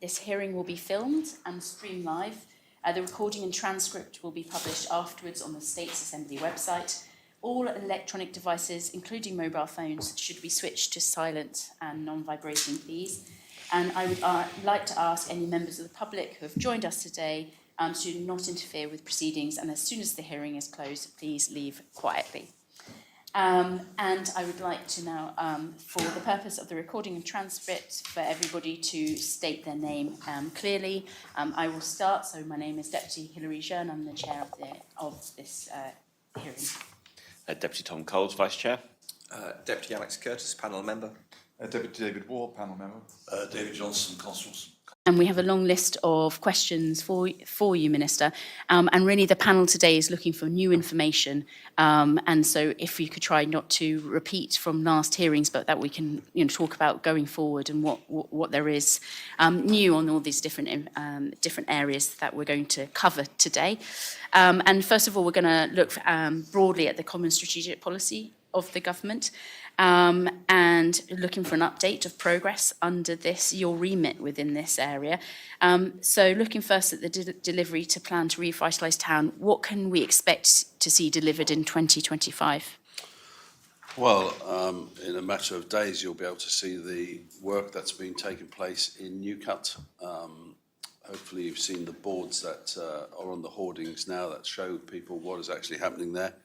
This hearing will be filmed and streamed live. The recording and transcript will be published afterwards on the States Assembly website. All electronic devices, including mobile phones, should be switched to silent and non-vibrating, please. And I would like to ask any members of the public who have joined us today to not interfere with proceedings, and as soon as the hearing is closed, please leave quietly. And I would like to now, for the purpose of the recording and transcript, for everybody to state their name clearly. I will start. So my name is Deputy Hilary Jeune. I'm the chair of this hearing. Deputy Tom Coles, Vice Chair. Deputy Alex Curtis, panel member. Deputy David Ward, panel member. David Johnson, Constables. And we have a long list of questions for you, Minister. And really the panel today is looking for new information. And so if you could try not to repeat from last hearings, but that we can talk about going forward and what there is new on all these different areas that we're going to cover today. And first of all, we're going to look broadly at the common strategic policy of the government. And looking for an update of progress under your remit within this area. So looking first at the delivery to plan to revitalise town, what can we expect to see delivered in 2025? Well, in a matter of days, you'll be able to see the work that's been taking place in Qtly. Hopefully you've seen the boards that are on the hoardings now that show people what is actually happening there.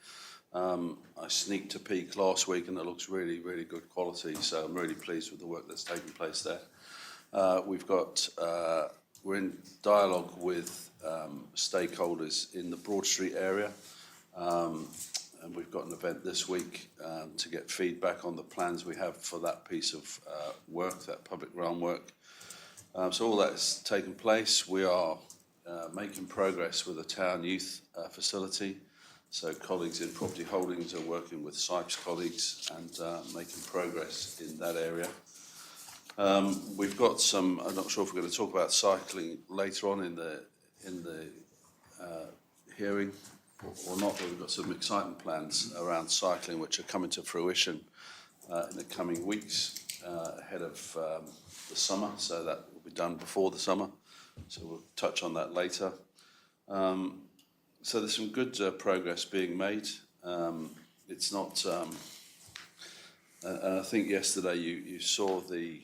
I sneaked a peek last week and it looks really, really good quality, so I'm really pleased with the work that's taking place there. We're in dialogue with stakeholders in the Broad Street area, and we've got an event this week to get feedback on the plans we have for that piece of work, that public realm work. So all that is taking place. We are making progress with the town youth facility. So colleagues in property holdings are working with SIPES colleagues and making progress in that area. We've got some, I'm not sure if we're going to talk about cycling later on in the hearing or not, but we've got some exciting plans around cycling which are coming to fruition in the coming weeks ahead of the summer, so that will be done before the summer. So we'll touch on that later. So there's some good progress being made. It's not, and I think yesterday you saw the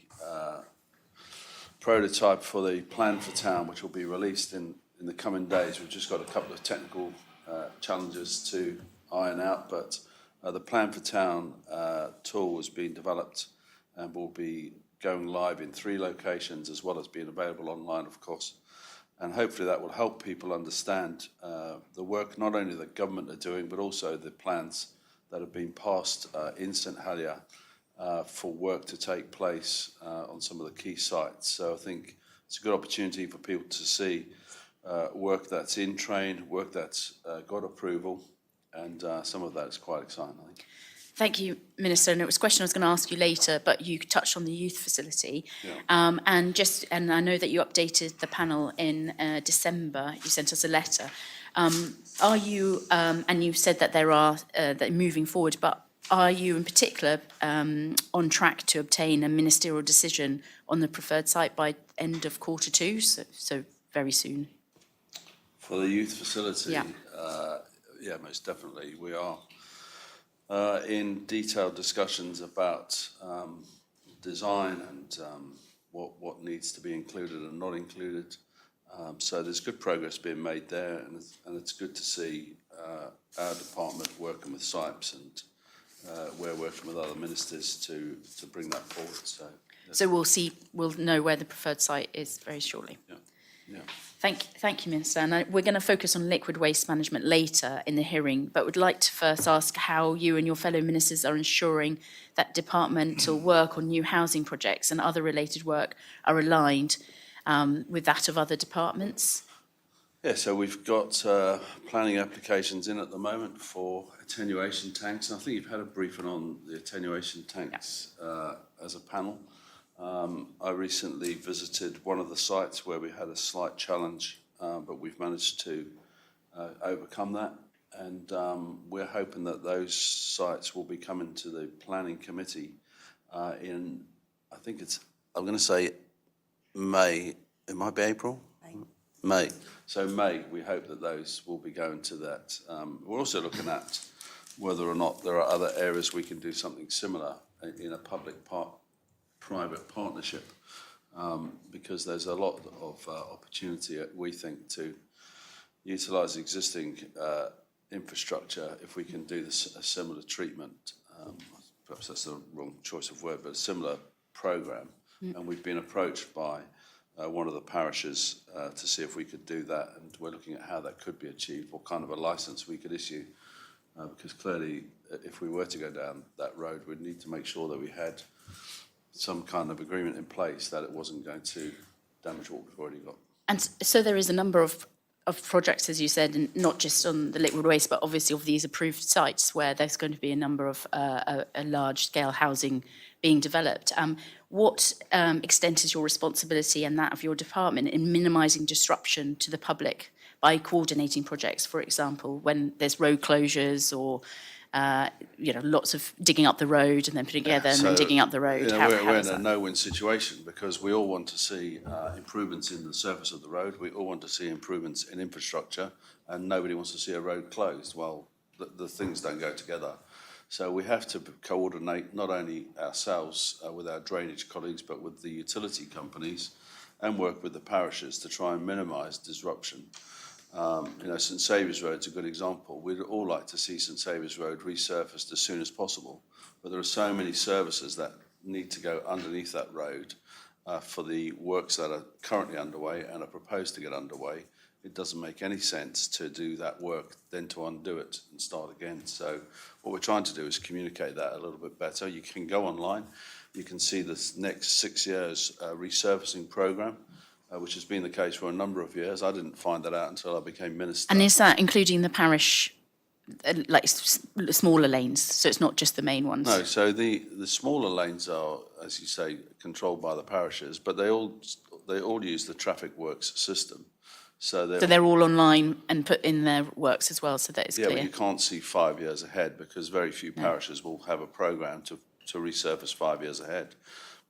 prototype for the plan for town, which will be released in the coming days. We've just got a couple of technical challenges to iron out, but the plan for town tool has been developed and will be going live in 3 locations, as well as being available online, of course. And hopefully that will help people understand the work not only the government are doing, but also the plans that have been passed in St Helier for work to take place on some of the key sites. So I think it's a good opportunity for people to see work that's in train, work that's got approval, and some of that is quite exciting, I think. Thank you, Minister. And it was a question I was going to ask you later, but you touched on the youth facility. Yeah. And I know that you updated the panel in December. You sent us a letter. Are you, and you said that there are, that moving forward, but are you in particular on track to obtain a ministerial decision on the preferred site by end of Q2, so very soon? For the youth facility, yeah, most definitely. We are in detailed discussions about design and what needs to be included and not included. So there's good progress being made there, and it's good to see our department working with SIPES, and we're working with other ministers to bring that forward. So we'll know where the preferred site is very shortly. Yeah. Thank you, Minister. And we're going to focus on liquid waste management later in the hearing, but would like to first ask how you and your fellow ministers are ensuring that departmental work on new housing projects and other related work are aligned with that of other departments. Yeah, so we've got planning applications in at the moment for attenuation tanks. And I think you've had a briefing on the attenuation tanks as a panel. I recently visited one of the sites where we had a slight challenge, but we've managed to overcome that. And we're hoping that those sites will be coming to the planning committee in, I think I'm going to say May it might be April? May. So May, we hope that those will be going to that. We're also looking at whether or not there are other areas we can do something similar in a public-private partnership, because there's a lot of opportunity, we think, to utilise existing infrastructure if we can do a similar treatment. Perhaps that's the wrong choice of word, but a similar programme. And we've been approached by one of the parishes to see if we could do that, and we're looking at how that could be achieved, what kind of a licence we could issue, because clearly if we were to go down that road, we'd need to make sure that we had some kind of agreement in place that it wasn't going to damage what we've already got. And so there is a number of projects, as you said, and not just on the liquid waste, but obviously of these approved sites where there's going to be a number of a large-scale housing being developed. What extent is your responsibility and that of your department in minimising disruption to the public by coordinating projects, for example, when there's road closures or lots of digging up the road and then putting together and then digging up the road? We're in a no-win situation because we all want to see improvements in the surface of the road. We all want to see improvements in infrastructure, and nobody wants to see a road closed. Well, the things don't go together. So we have to coordinate not only ourselves with our drainage colleagues, but with the utility companies and work with the parishes to try and minimise disruption. St Saviour's Road's a good example. We'd all like to see St Saviour's Road resurfaced as soon as possible, but there are so many services that need to go underneath that road for the works that are currently underway and are proposed to get underway. It doesn't make any sense to do that work, then to undo it and start again. So what we're trying to do is communicate that a little bit better. You can go online, you can see this next 6 years resurfacing programme, which has been the case for a number of years. I didn't find that out until I became minister. And is that including the parish, like smaller lanes? So it's not just the main ones? No, so the smaller lanes are, as you say, controlled by the parishes, but they all use the traffic works system. So they're all online and put in their works as well, so that it's clear. Yeah, but you can't see 5 years ahead because very few parishes will have a programme to resurface 5 years ahead.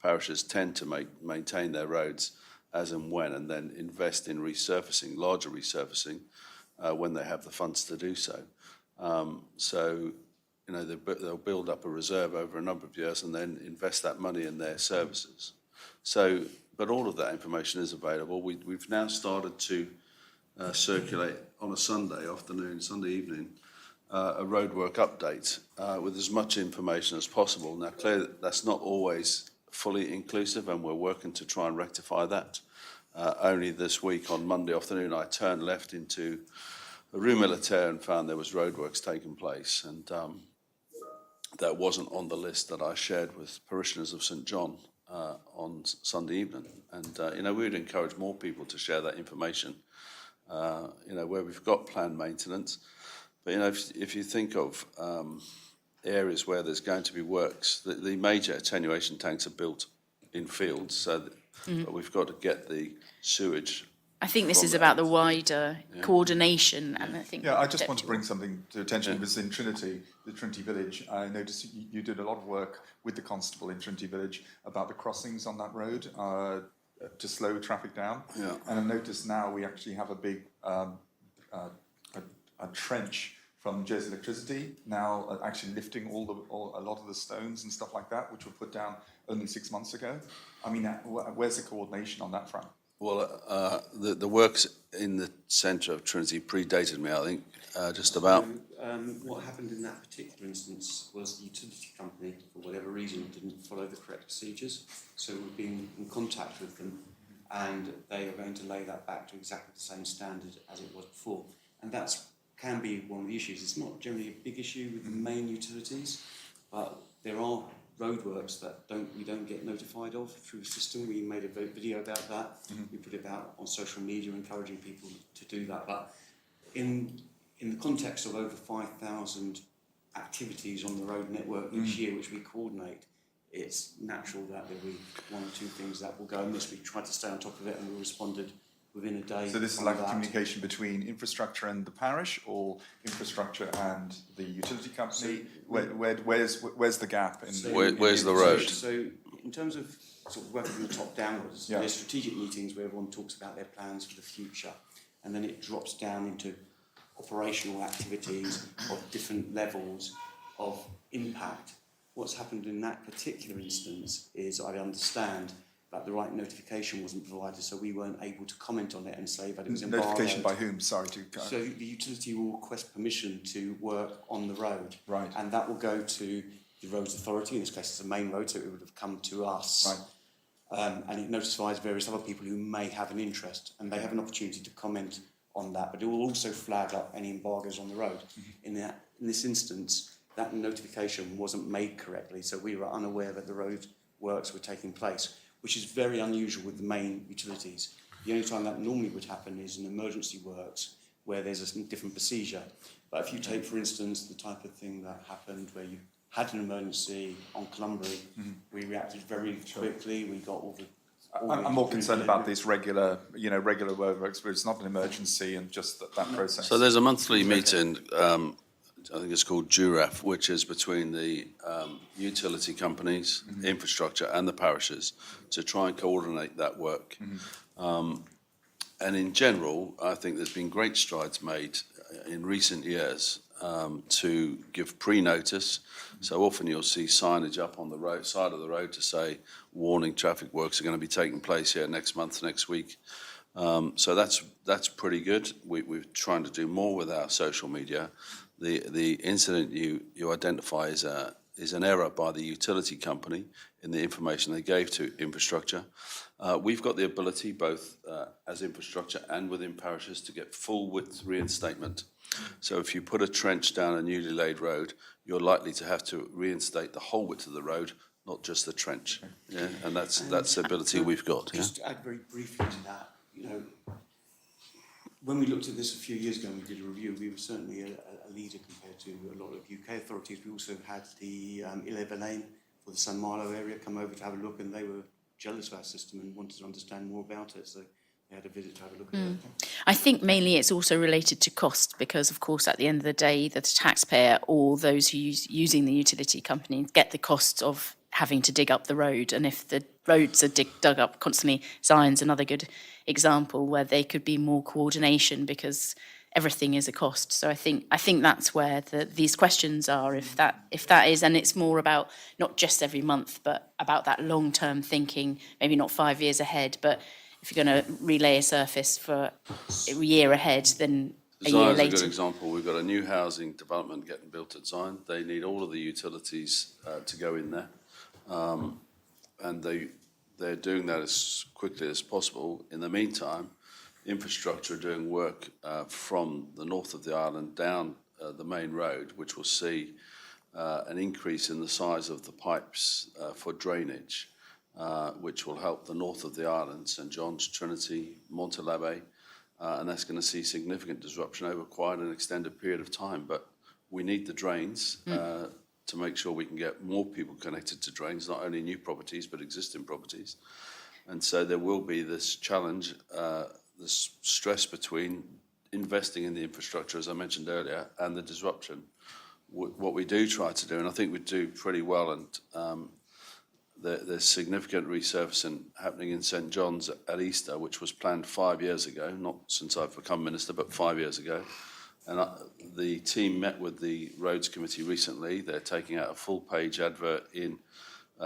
Parishes tend to maintain their roads as and when, and then invest in resurfacing, larger resurfacing, when they have the funds to do so. They'll build up a reserve over a number of years and then invest that money in their services. So, but all of that information is available. We've now started to circulate on a Sunday evening, a roadwork update with as much information as possible. Now, clearly, that's not always fully inclusive, and we're working to try and rectify that. Only this week on Monday afternoon, I turned left into the Rue Militaire and found there was roadworks taking place, and that wasn't on the list that I shared with parishioners of St John on Sunday evening. And we would encourage more people to share that information. Where we've got planned maintenance, but if you think of areas where there's going to be works, the major attenuation tanks are built in fields, so but we've got to get the sewage. I think this is about the wider coordination, and I think. Yeah, I just want to bring something to attention. It was in Trinity, the Trinity Village. I noticed you did a lot of work with the constable in Trinity Village about the crossings on that road to slow traffic down. Yeah. And I noticed now we actually have a big a trench from Jersey Electricity now actually lifting a lot of the stones and stuff like that, which were put down only 6 months ago. I mean, where's the coordination on that front? Well, the works in the centre of Trinity predated me, I think, just about. What happened in that particular instance was the utility company, for whatever reason, didn't follow the correct procedures. So we've been in contact with them, and they are going to lay that back to exactly the same standard as it was before. And that can be one of the issues. It's not generally a big issue with the main utilities, but there are roadworks that we don't get notified of through the system. We made a video about that. We put it out on social media, encouraging people to do that. But in the context of over 5,000 activities on the road network each year, which we coordinate, it's natural that there'll be one or two things that will go amiss. We tried to stay on top of it, and we responded within a day. So this is from like a that. communication between infrastructure and the parish, or infrastructure and the utility company? Where's the gap in? Where's the road? So in terms of sort of working from the top downwards, Yeah. there's strategic meetings where everyone talks about their plans for the future, and then it drops down into operational activities of different levels of impact. What's happened in that particular instance is, I understand, that the right notification wasn't provided, so we weren't able to comment on it and say that it was embargoed. Notification by whom? Sorry to. So the utility will request permission to work on the road. Right. And that will go to the roads authority, in this case it's a main road, so it would have come to us. Right. And it notifies various other people who may have an interest, and they have an opportunity to comment on that, but it will also flag up any embargoes on the road. In this instance, that notification wasn't made correctly, so we were unaware that the road works were taking place, which is very unusual with the main utilities. The only time that normally would happen is in emergency works, where there's a different procedure. But if you take, for instance, the type of thing that happened where you had an emergency on Clumbury, we reacted very quickly, we got all the... I'm more concerned about this regular roadworks where it's not an emergency and just that process. So there's a monthly meeting, I think it's called JURAF, which is between the utility companies, infrastructure and the parishes to try and coordinate that work. And in general, I think there's been great strides made in recent years to give pre-notice. So often you'll see signage up on the side of the road to say, warning, traffic works are going to be taking place here next month, next week. So that's pretty good. We're trying to do more with our social media. The incident you identify is an error by the utility company in the information they gave to infrastructure. We've got the ability, both as infrastructure and within parishes, to get full width reinstatement. So if you put a trench down a newly laid road, you're likely to have to reinstate the whole width of the road, not just the trench. Yeah, and that's the ability we've got. Yeah? Just to add very briefly to that, when we looked at this a few years ago and we did a review, we were certainly a leader compared to a lot of UK authorities. We also had the 11 Lane for the San Marlo area come over to have a look, and they were jealous of our system and wanted to understand more about it. So they had a visit to have a look at it. I think mainly it's also related to cost because, of course, at the end of the day, the taxpayer or those who using the utility company get the cost of having to dig up the road. And if the roads are dug up constantly, Zion's another good example where they could be more coordination because everything is a cost. So I think that's where these questions are, if that is, and it's more about not just every month, but about that long-term thinking, maybe not 5 years ahead, but if you're going to relay a surface for a year ahead, then a year Zion's later. a good example. We've got a new housing development getting built at Zion. They need all of the utilities to go in there, and they're doing that as quickly as possible. In the meantime, infrastructure are doing work from the north of the island down the main road, which will see an increase in the size of the pipes for drainage, which will help the north of the island, St John's, Trinity, Montalabé, and that's going to see significant disruption over quite an extended period of time. But we need the drains to make sure we can get more people connected to drains, not only new properties, but existing properties. And so there will be this challenge, this stress between investing in the infrastructure, as I mentioned earlier, and the disruption. What we do try to do, and I think we do pretty well, and there's significant resurfacing happening in St John's at Easter, which was planned 5 years ago, not since I've become minister, but 5 years ago. And the team met with the Roads Committee recently. They're taking out a full-page advert in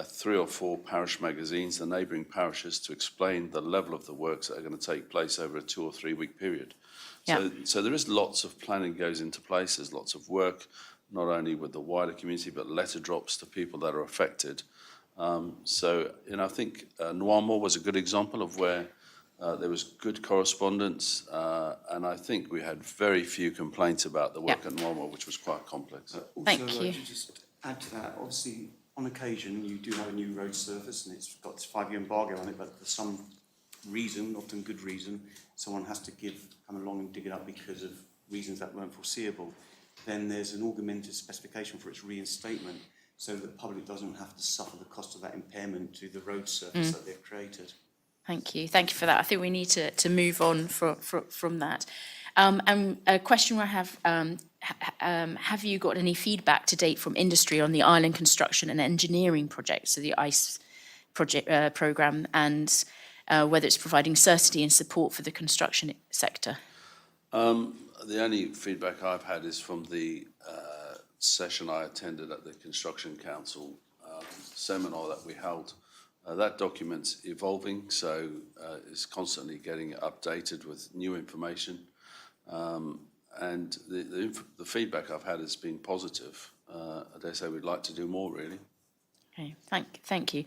3 or 4 parish magazines, the neighbouring parishes, to explain the level of the works that are going to take place over a 2 or 3 week period. Yeah. So there is lots of planning goes into place. There's lots of work, not only with the wider community, but letter drops to people that are affected. I think Noirmore was a good example of where there was good correspondence, and I think we had very few complaints about the work at Noirmore, which was quite complex. Thank you. To just add to that, obviously, on occasion, you do have a new road surface and it's got this 5-year embargo on it, but for some reason, often good reason, someone has to come along and dig it up because of reasons that weren't foreseeable. Then there's an augmented specification for its reinstatement, so that the public doesn't have to suffer the cost of that impairment to the road surface that they've created. Thank you. Thank you for that. I think we need to move on from that. And a question I have you got any feedback to date from industry on the island construction and engineering project, so the ICE project programme, and whether it's providing certainty and support for the construction sector? The only feedback I've had is from the session I attended at the Construction Council seminar that we held. That document's evolving, so it's constantly getting updated with new information. And the feedback I've had has been positive. I dare say we'd like to do more, really. Okay, thank you.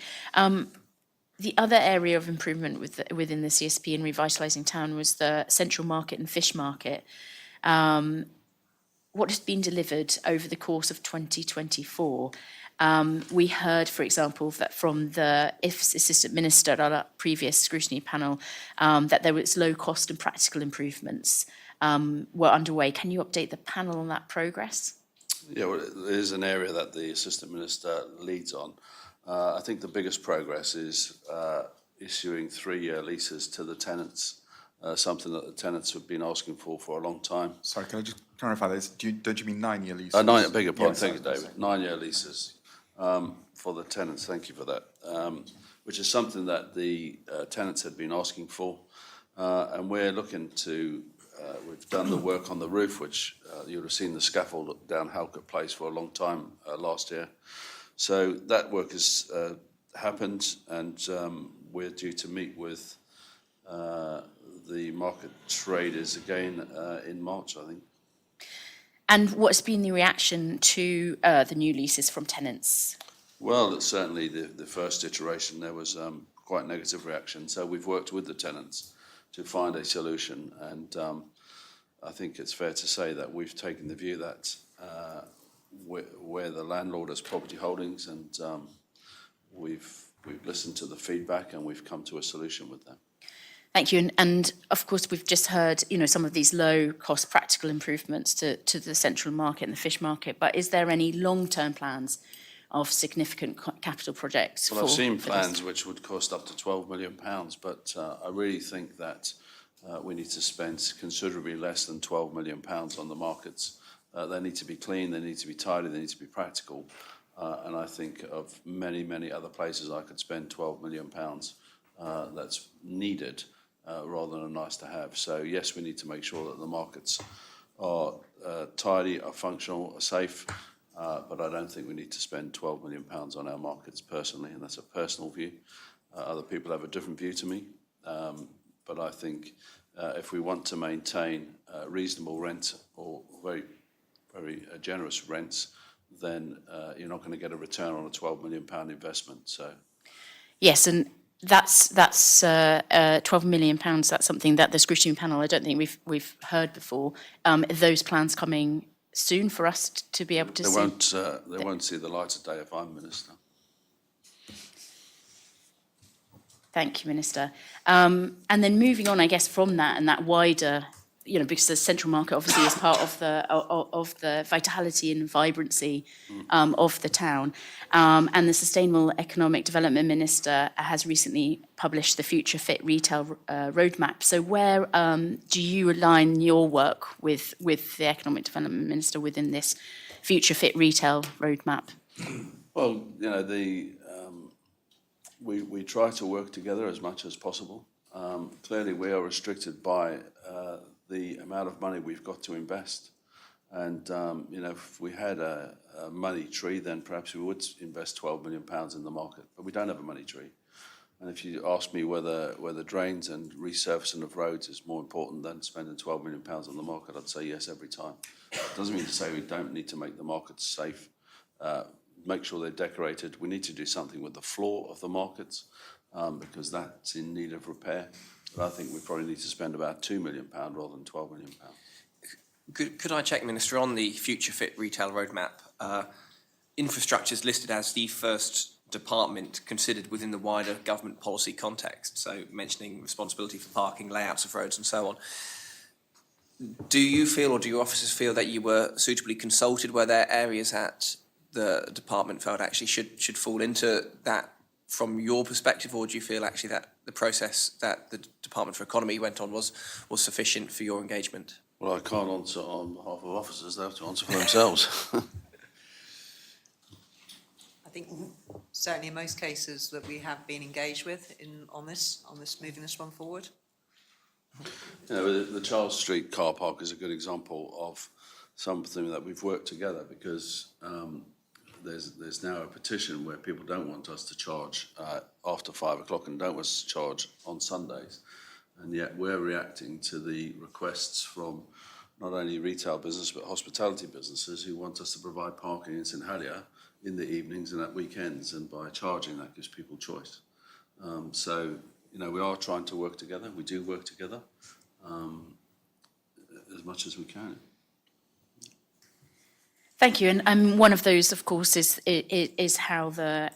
The other area of improvement within the CSP in revitalising town was the central market and fish market. What has been delivered over the course of 2024? We heard, for example, that from the IFS Assistant Minister at our previous scrutiny panel, that there was low cost and practical improvements were underway. Can you update the panel on that progress? Yeah, well, it is an area that the Assistant Minister leads on. I think the biggest progress is issuing 3-year leases to the tenants, something that the tenants have been asking for a long time. Sorry, can I just clarify this? Don't you mean 9-year leases? I beg your pardon, Yes, thank you, David. 9-year leases for the tenants, thank you for that, which is something that the tenants had been asking for. And we're looking to, we've done the work on the roof, which you'll have seen the scaffold down Halkett Place for a long time last year. So that work has happened, and we're due to meet with the market traders again in March, I think. And what's been the reaction to the new leases from tenants? Well, certainly the first iteration, there was quite negative reaction. So we've worked with the tenants to find a solution, and I think it's fair to say that we've taken the view that where the landlord has property holdings, and we've listened to the feedback and we've come to a solution with them. Thank you. And of course, we've just heard, some of these low-cost practical improvements to the central market and the fish market. But is there any long-term plans of significant capital projects? Well, I've seen plans which would cost up to £12 million, but I really think that we need to spend considerably less than £12 million on the markets. They need to be clean, they need to be tidy, they need to be practical. And I think of many, many other places I could spend £12 million that's needed rather than a nice to have. So yes, we need to make sure that the markets are tidy, are functional, are safe, but I don't think we need to spend £12 million on our markets personally, and that's a personal view. Other people have a different view to me, but I think if we want to maintain reasonable rent or very, very generous rents, then you're not going to get a return on a £12 million investment. So yes, and that's £12 million. That's something that the scrutiny panel, I don't think we've heard before. Are those plans coming soon for us to be able to see? They won't see the light of day if I'm Minister. Thank you, Minister. And then moving on, I guess, from that and that wider, because the central market obviously is part of the vitality and vibrancy of the town. And the Sustainable Economic Development Minister has recently published the Future Fit Retail Roadmap. So where do you align your work with the Economic Development Minister within this Future Fit Retail Roadmap? Well, we try to work together as much as possible. Clearly, we are restricted by the amount of money we've got to invest. And, if we had a money tree, then perhaps we would invest £12 million in the market. But we don't have a money tree. And if you ask me whether drains and resurfacing of roads is more important than spending £12 million on the market, I'd say yes every time. It doesn't mean to say we don't need to make the markets safe, make sure they're decorated. We need to do something with the floor of the markets because that's in need of repair. But I think we probably need to spend about £2 million rather than £12 million. Could I check, Minister, on the Future Fit Retail Roadmap, infrastructure is listed as the first department considered within the wider government policy context, so mentioning responsibility for parking, layouts of roads and so on. Do you feel, or do your officers feel, that you were suitably consulted? Were there areas that the department felt actually should fall into that from your perspective, or do you feel actually that the process that the Department for Economy went on was sufficient for your engagement? Well, I can't answer on behalf of officers, they have to answer for themselves. I think certainly in most cases that we have been engaged with on this moving this one forward. You know, the Charles Street car park is a good example of something that we've worked together, because there's now a petition where people don't want us to charge after 5 o'clock and don't want us to charge on Sundays. And yet we're reacting to the requests from not only retail business but hospitality businesses who want us to provide parking in St Helier in the evenings and at weekends, and by charging that gives people choice. So, you know, we are trying to work together. We do work together as much as we can. Thank you. And one of those, of course, is how the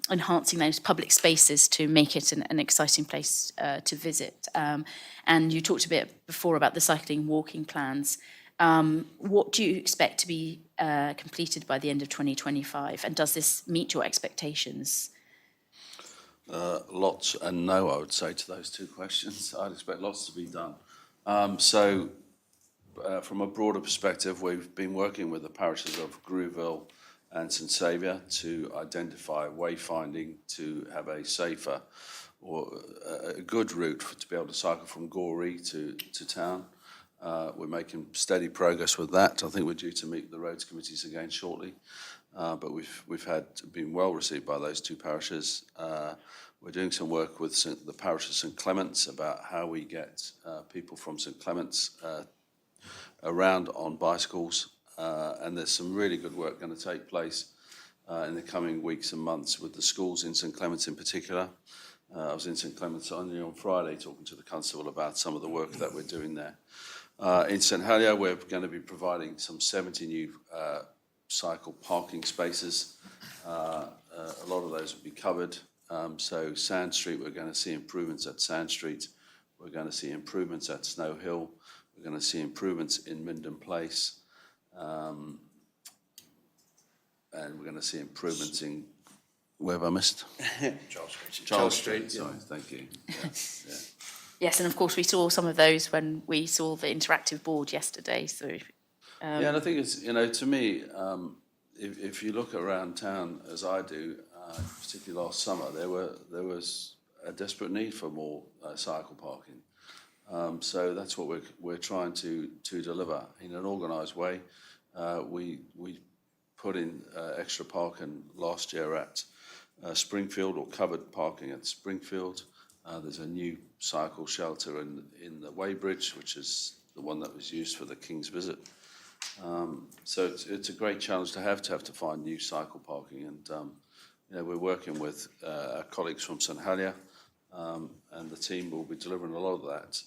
enhancing those public spaces to make it an exciting place to visit. And you talked a bit before about the cycling walking plans. What do you expect to be completed by the end of 2025? And does this meet your expectations? Lots and no, I would say, to those two questions. I'd expect lots to be done. From a broader perspective, we've been working with the parishes of Grouville and St Saviour to identify wayfinding to have a safer or a good route to be able to cycle from Gorey to town. We're making steady progress with that. I think we're due to meet the roads committees again shortly, but we've been well received by those two parishes. We're doing some work with the parish of St Clement's about how we get people from St Clement's around on bicycles, and there's some really good work going to take place in the coming weeks and months with the schools in St Clement's in particular. I was in St Clement's only on Friday talking to the constable about some of the work that we're doing there. In St Helier, we're going to be providing some 70 new cycle parking spaces. A lot of those will be covered. So Sand Street, we're going to see improvements at Sand Street. We're going to see improvements at Snow Hill. We're going to see improvements in Minden Place. And we're going to see improvements in, where have I missed? Charles Street. Sorry, thank you. Yeah. Yes, and of course we saw some of those when we saw the interactive board yesterday. So, Yeah, and I think it's, you know, to me, if you look around town as I do, particularly last summer, there was a desperate need for more cycle parking. So that's what we're trying to deliver in an organised way. We put in extra parking last year at Springfield, or covered parking at Springfield. There's a new cycle shelter in the Weybridge, which is the one that was used for the King's Visit. So it's a great challenge to have to find new cycle parking, and you know, we're working with our colleagues from St Helier, and the team will be delivering a lot of that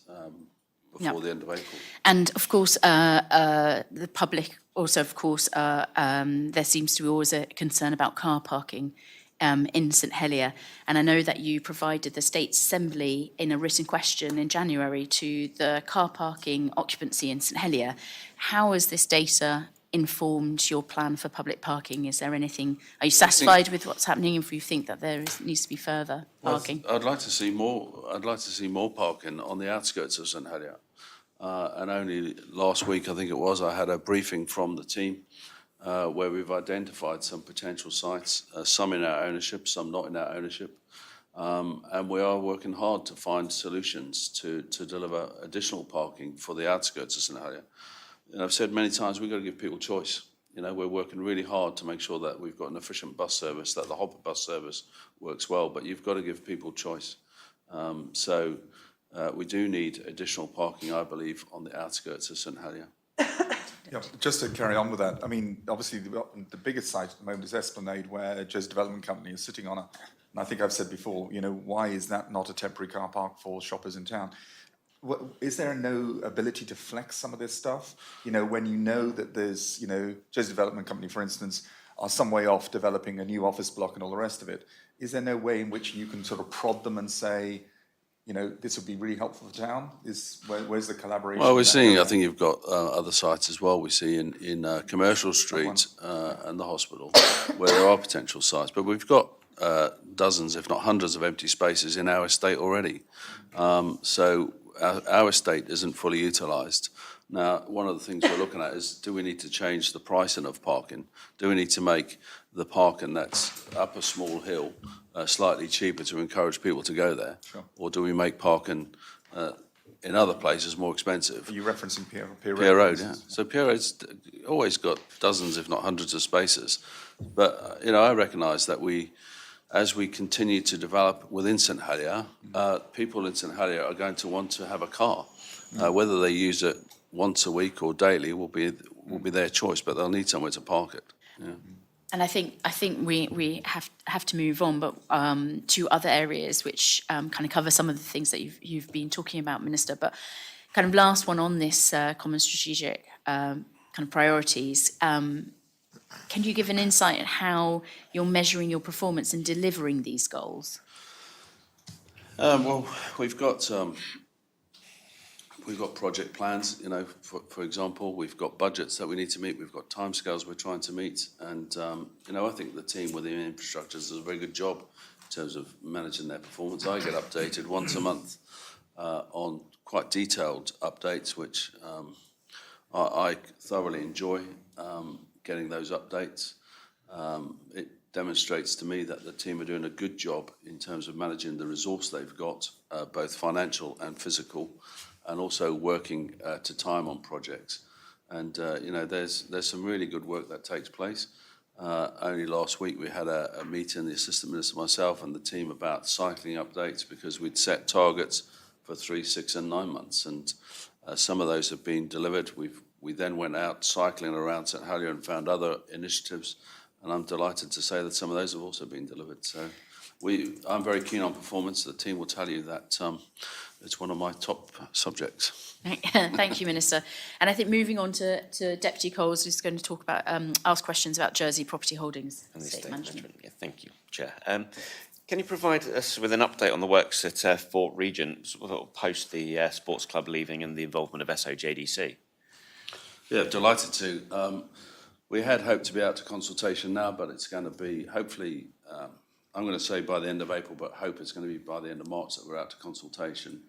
before the end of April. and of course, the public also, of course, there seems to be always a concern about car parking in St Helier. And I know that you provided the State Assembly in a written question in January to the car parking occupancy in St Helier. How has this data informed your plan for public parking? Is there anything, are you satisfied with what's happening, if you think that needs to be further parking? I'd like to see more. I'd like to see more parking on the outskirts of St Helier. And only last week, I think it was, I had a briefing from the team where we've identified some potential sites, some in our ownership, some not in our ownership. And we are working hard to find solutions to deliver additional parking for the outskirts of St Helier. And I've said many times, we've got to give people choice. You know, we're working really hard to make sure that we've got an efficient bus service, that the Hopper bus service works well, but you've got to give people choice. So we do need additional parking, I believe, on the outskirts of St Helier. Yeah, just to carry on with that, I mean, obviously the biggest site at the moment is Esplanade, where Joe's Development Company is sitting on a, and I think I've said before, you know, why is that not a temporary car park for shoppers in town? Is there no ability to flex some of this stuff? You know, when you know that there's, you know, Joe's Development Company, for instance, are some way off developing a new office block and all the rest of it, is there no way in which you can sort of prod them and say, you know, this would be really helpful for town? Where's the collaboration? Well, we're seeing, I think you've got other sites as well. We see in Commercial Street and the hospital, where there are potential sites. But we've got dozens, if not hundreds, of empty spaces in our estate already. So our estate isn't fully utilised. Now, one of the things we're looking at is, do we need to change the pricing of parking? Do we need to make the parking that's up a small hill slightly cheaper to encourage people to go there? Sure. Or do we make parking in other places more expensive? Are you referencing Pier Road? Pier Road, yeah. So Pier Road's always got dozens, if not hundreds, of spaces. But, I recognise that as we continue to develop within St Helier, people in St Helier are going to want to have a car. Whether they use it once a week or daily will be their choice, but they'll need somewhere to park it. Yeah. And I think we have to move on, but to other areas which kind of cover some of the things that you've been talking about, Minister. But kind of last one on this common strategic kind of priorities. Can you give an insight on how you're measuring your performance in delivering these goals? Well, we've got project plans, for example, we've got budgets that we need to meet, we've got timescales we're trying to meet, and, I think the team within infrastructures does a very good job in terms of managing their performance. I get updated once a month on quite detailed updates, which I thoroughly enjoy getting those updates. It demonstrates to me that the team are doing a good job in terms of managing the resource they've got, both financial and physical, and also working to time on projects. And, there's some really good work that takes place. Only last week we had a meeting, the Assistant Minister, myself and the team, about cycling updates, because we'd set targets for 3, 6 and 9 months. And some of those have been delivered. We then went out cycling around St Helier and found other initiatives. And I'm delighted to say that some of those have also been delivered. So I'm very keen on performance. The team will tell you that it's one of my top subjects. Thank you, Minister. And I think moving on to Deputy Coles, who's going to talk about, ask questions about Jersey Property Holdings And the estate management. Yeah, thank you, Chair. Can you provide us with an update on the works at Fort Regent, sort of post the sports club leaving and the involvement of SOJDC? Yeah, delighted to. We had hoped to be out to consultation now, but it's going to be, hopefully, I'm going to say by the end of April, but hope it's going to be by the end of March that we're out to consultation.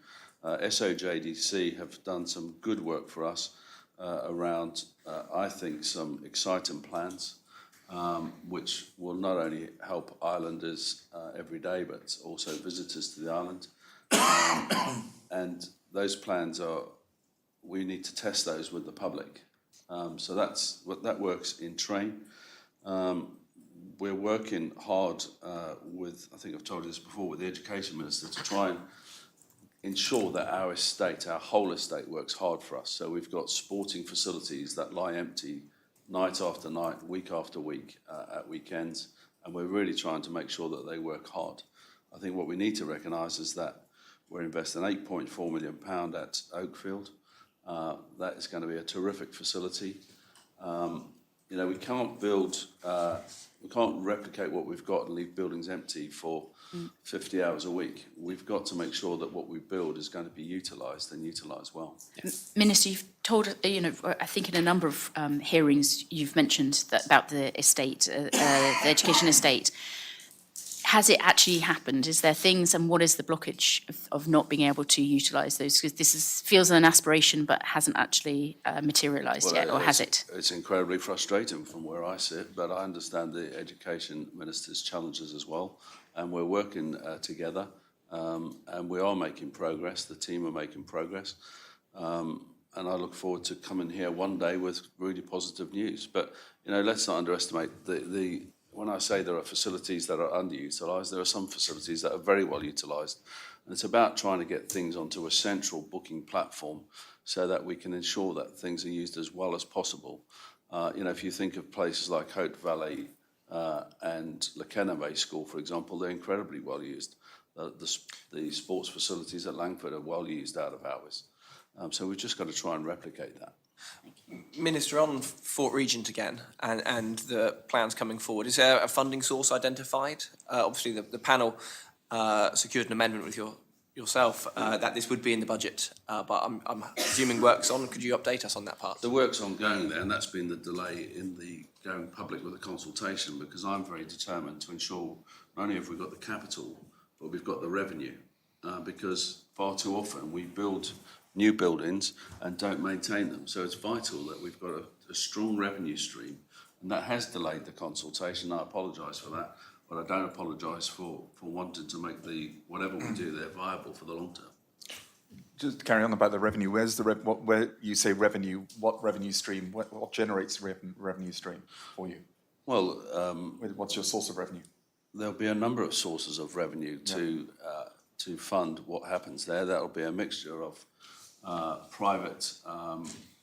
SOJDC have done some good work for us around, I think, some exciting plans, which will not only help islanders every day, but also visitors to the island. And those plans we need to test those with the public. So that works in train. We're working hard with, I think I've told you this before, with the Education Minister to try and ensure that our estate, our whole estate, works hard for us. So we've got sporting facilities that lie empty night after night, week after week, at weekends, and we're really trying to make sure that they work hard. I think what we need to recognise is that we're investing £8.4 million at Oakfield. That is going to be a terrific facility. We can't we can't replicate what we've got and leave buildings empty for 50 hours a week. We've got to make sure that what we build is going to be utilised and utilised well. Minister, you've told, I think in a number of hearings you've mentioned that about the estate, the education estate. Has it actually happened? Is there things, and what is the blockage of not being able to utilise those? Because this feels an aspiration but hasn't actually materialised yet, or has it? It's incredibly frustrating from where I sit, but I understand the Education Minister's challenges as well, and we're working together, and we are making progress. The team are making progress, and I look forward to coming here one day with really positive news. But let's not underestimate when I say there are facilities that are underutilised, there are some facilities that are very well utilised. And it's about trying to get things onto a central booking platform so that we can ensure that things are used as well as possible. If you think of places like Haute Valley and Lekename School, for example, they're incredibly well used. The sports facilities at Langford are well used out of hours. So we've just got to try and replicate that. Minister, on Fort Regent again and the plans coming forward, is there a funding source identified? Obviously, the panel secured an amendment with yourself that this would be in the budget, but I'm assuming work's on. Could you update us on that part? The work's ongoing there, and that's been the delay in the going public with the consultation, because I'm very determined to ensure not only have we got the capital, but we've got the revenue. Because far too often we build new buildings and don't maintain them. So it's vital that we've got a strong revenue stream, and that has delayed the consultation. I apologise for that, but I don't apologise for wanting to make whatever we do there viable for the long term. Just to carry on about the revenue, where's the where you say revenue? What revenue stream? What generates revenue stream for you? Well, What's your source of revenue? there'll be a number of sources of revenue to fund what happens there. That'll be a mixture of private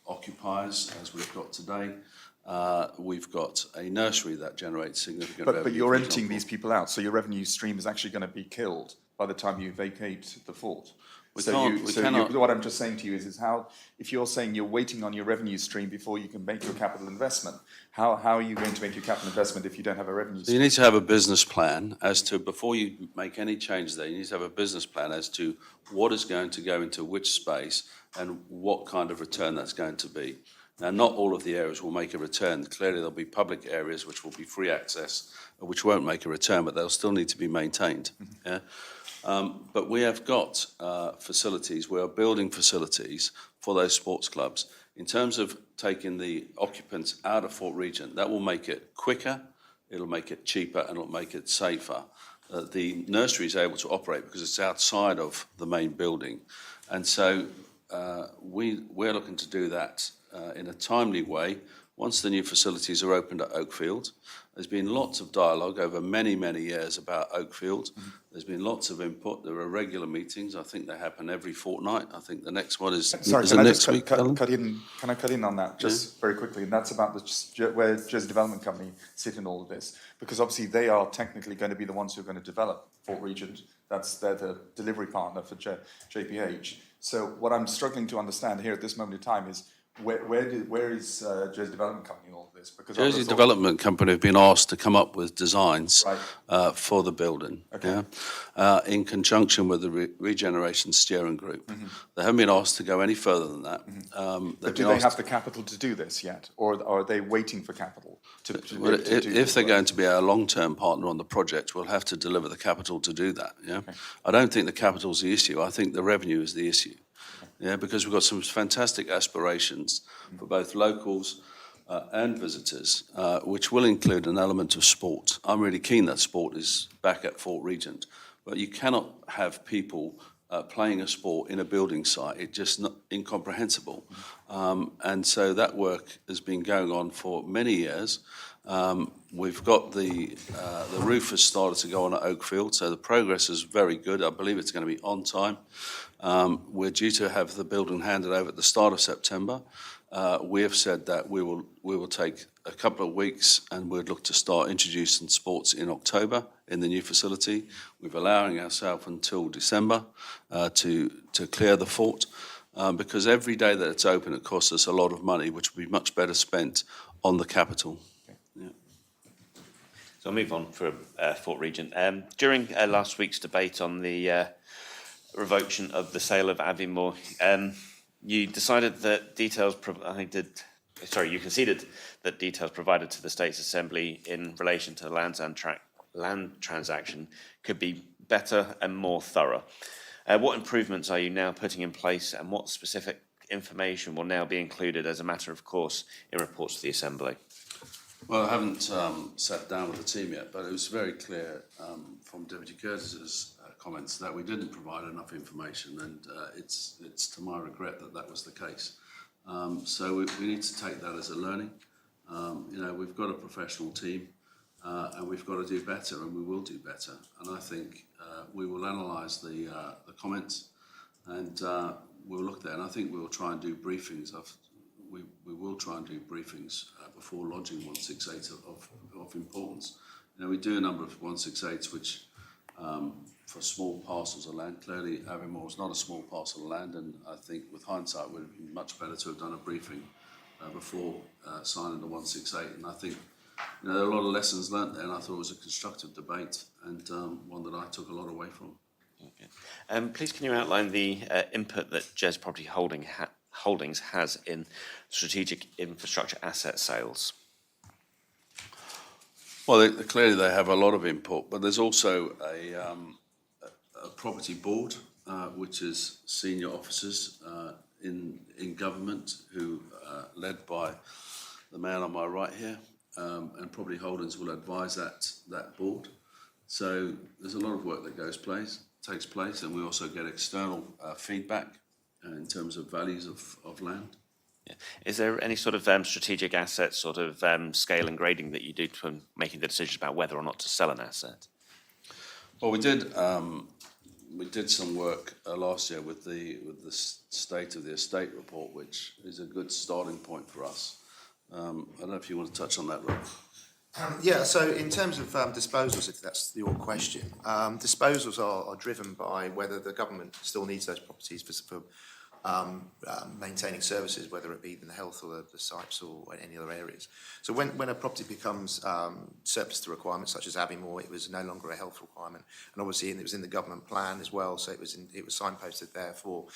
occupiers, as we've got today. We've got a nursery that generates significant revenue. But you're renting these people out, so your revenue stream is actually going to be killed by the time you vacate the fort. What I'm just saying to you is how, if you're saying you're waiting on your revenue stream before you can make your capital investment, how are you going to make your capital investment if you don't have a revenue So stream? you need to have a business plan as to, before you make any change there, you need to have a business plan as to what is going to go into which space and what kind of return that's going to be. Now, not all of the areas will make a return. Clearly, there'll be public areas which will be free access, which won't make a return, but they'll still need to be maintained. Yeah? But we have got facilities, we are building facilities for those sports clubs. In terms of taking the occupants out of Fort Regent, that will make it quicker, it'll make it cheaper, and it'll make it safer. The nursery is able to operate because it's outside of the main building. And so we're looking to do that in a timely way. Once the new facilities are opened at Oakfield, there's been lots of dialogue over many, many years about Oakfield. There's been lots of input. There are regular meetings. I think they happen every fortnight. I think the next one is Sorry, is can it I next just week, Alan? Can I cut in on that just very quickly? And that's about where Jersey Development Company sit in all of this, because obviously they are technically going to be the ones who are going to develop Fort Regent. They're the delivery partner for JPH. So what I'm struggling to understand here at this moment in time is where is Jersey Development Company in all of this? Because Jersey Development Company have been asked to come up with designs for the building, Okay. in conjunction with the Regeneration Steering Group. They haven't been asked to go any further than that. But do they have the capital to do this yet, or are they waiting for capital to do If they're going to be our long-term partner on the project, we'll have to deliver the capital to do that. Yeah, I don't think the capital is the issue. I think the revenue is the issue. Yeah, because we've got some fantastic aspirations for both locals and visitors, which will include an element of sport. I'm really keen that sport is back at Fort Regent, but you cannot have people playing a sport in a building site. It's just not incomprehensible. And so that work has been going on for many years. We've got the roof has started to go on at Oakfield, so the progress is very good. I believe it's going to be on time. We're due to have the building handed over at the start of September. We have said that we will take a couple of weeks and we'd look to start introducing sports in October in the new facility. We're allowing ourselves until December to clear the fort, because every day that it's open it costs us a lot of money, which would be much better spent on the capital. So I'll move on for Fort Regent. During last week's debate on the revocation of the sale of Aviemore, you decided that you conceded that details provided to the States Assembly in relation to the land transaction could be better and more thorough. What improvements are you now putting in place, and what specific information will now be included as a matter of course in reports to the Assembly? Well, I haven't sat down with the team yet, but it was very clear from Deputy Curtis's comments that we didn't provide enough information, and it's to my regret that was the case. So we need to take that as a learning. We've got a professional team, and we've got to do better, and we will do better. And I think we will analyse the comments, and we'll look there. And I think we will try and do briefings. We will try and do briefings before lodging 168 of importance. We do a number of 168s which for small parcels of land. Clearly, Aviemore is not a small parcel of land, and I think with hindsight it would have been much better to have done a briefing before signing the 168. And I think there are a lot of lessons learnt there, and I thought it was a constructive debate and one that I took a lot away from. Okay. Please can you outline the input that Jez Property Holdings has in strategic infrastructure asset sales? Well, clearly they have a lot of input, but there's also a property board, which is senior officers in government who led by the man on my right here, and Property Holdings will advise that board. So there's a lot of work that takes place, and we also get external feedback in terms of values of land. Yeah. Is there any sort of strategic asset sort of scale and grading that you do to making the decisions about whether or not to sell an asset? Well, we did some work last year with the state of the estate report, which is a good starting point for us. I don't know if you want to touch on that, Rob. Yeah, so in terms of disposals, if that's your question, disposals are driven by whether the government still needs those properties for maintaining services, whether it be in the health or the sites or any other areas. So when a property becomes surplus to requirements, such as Abbeymoor, it was no longer a health requirement, and obviously it was in the government plan as well, so it was signposted there for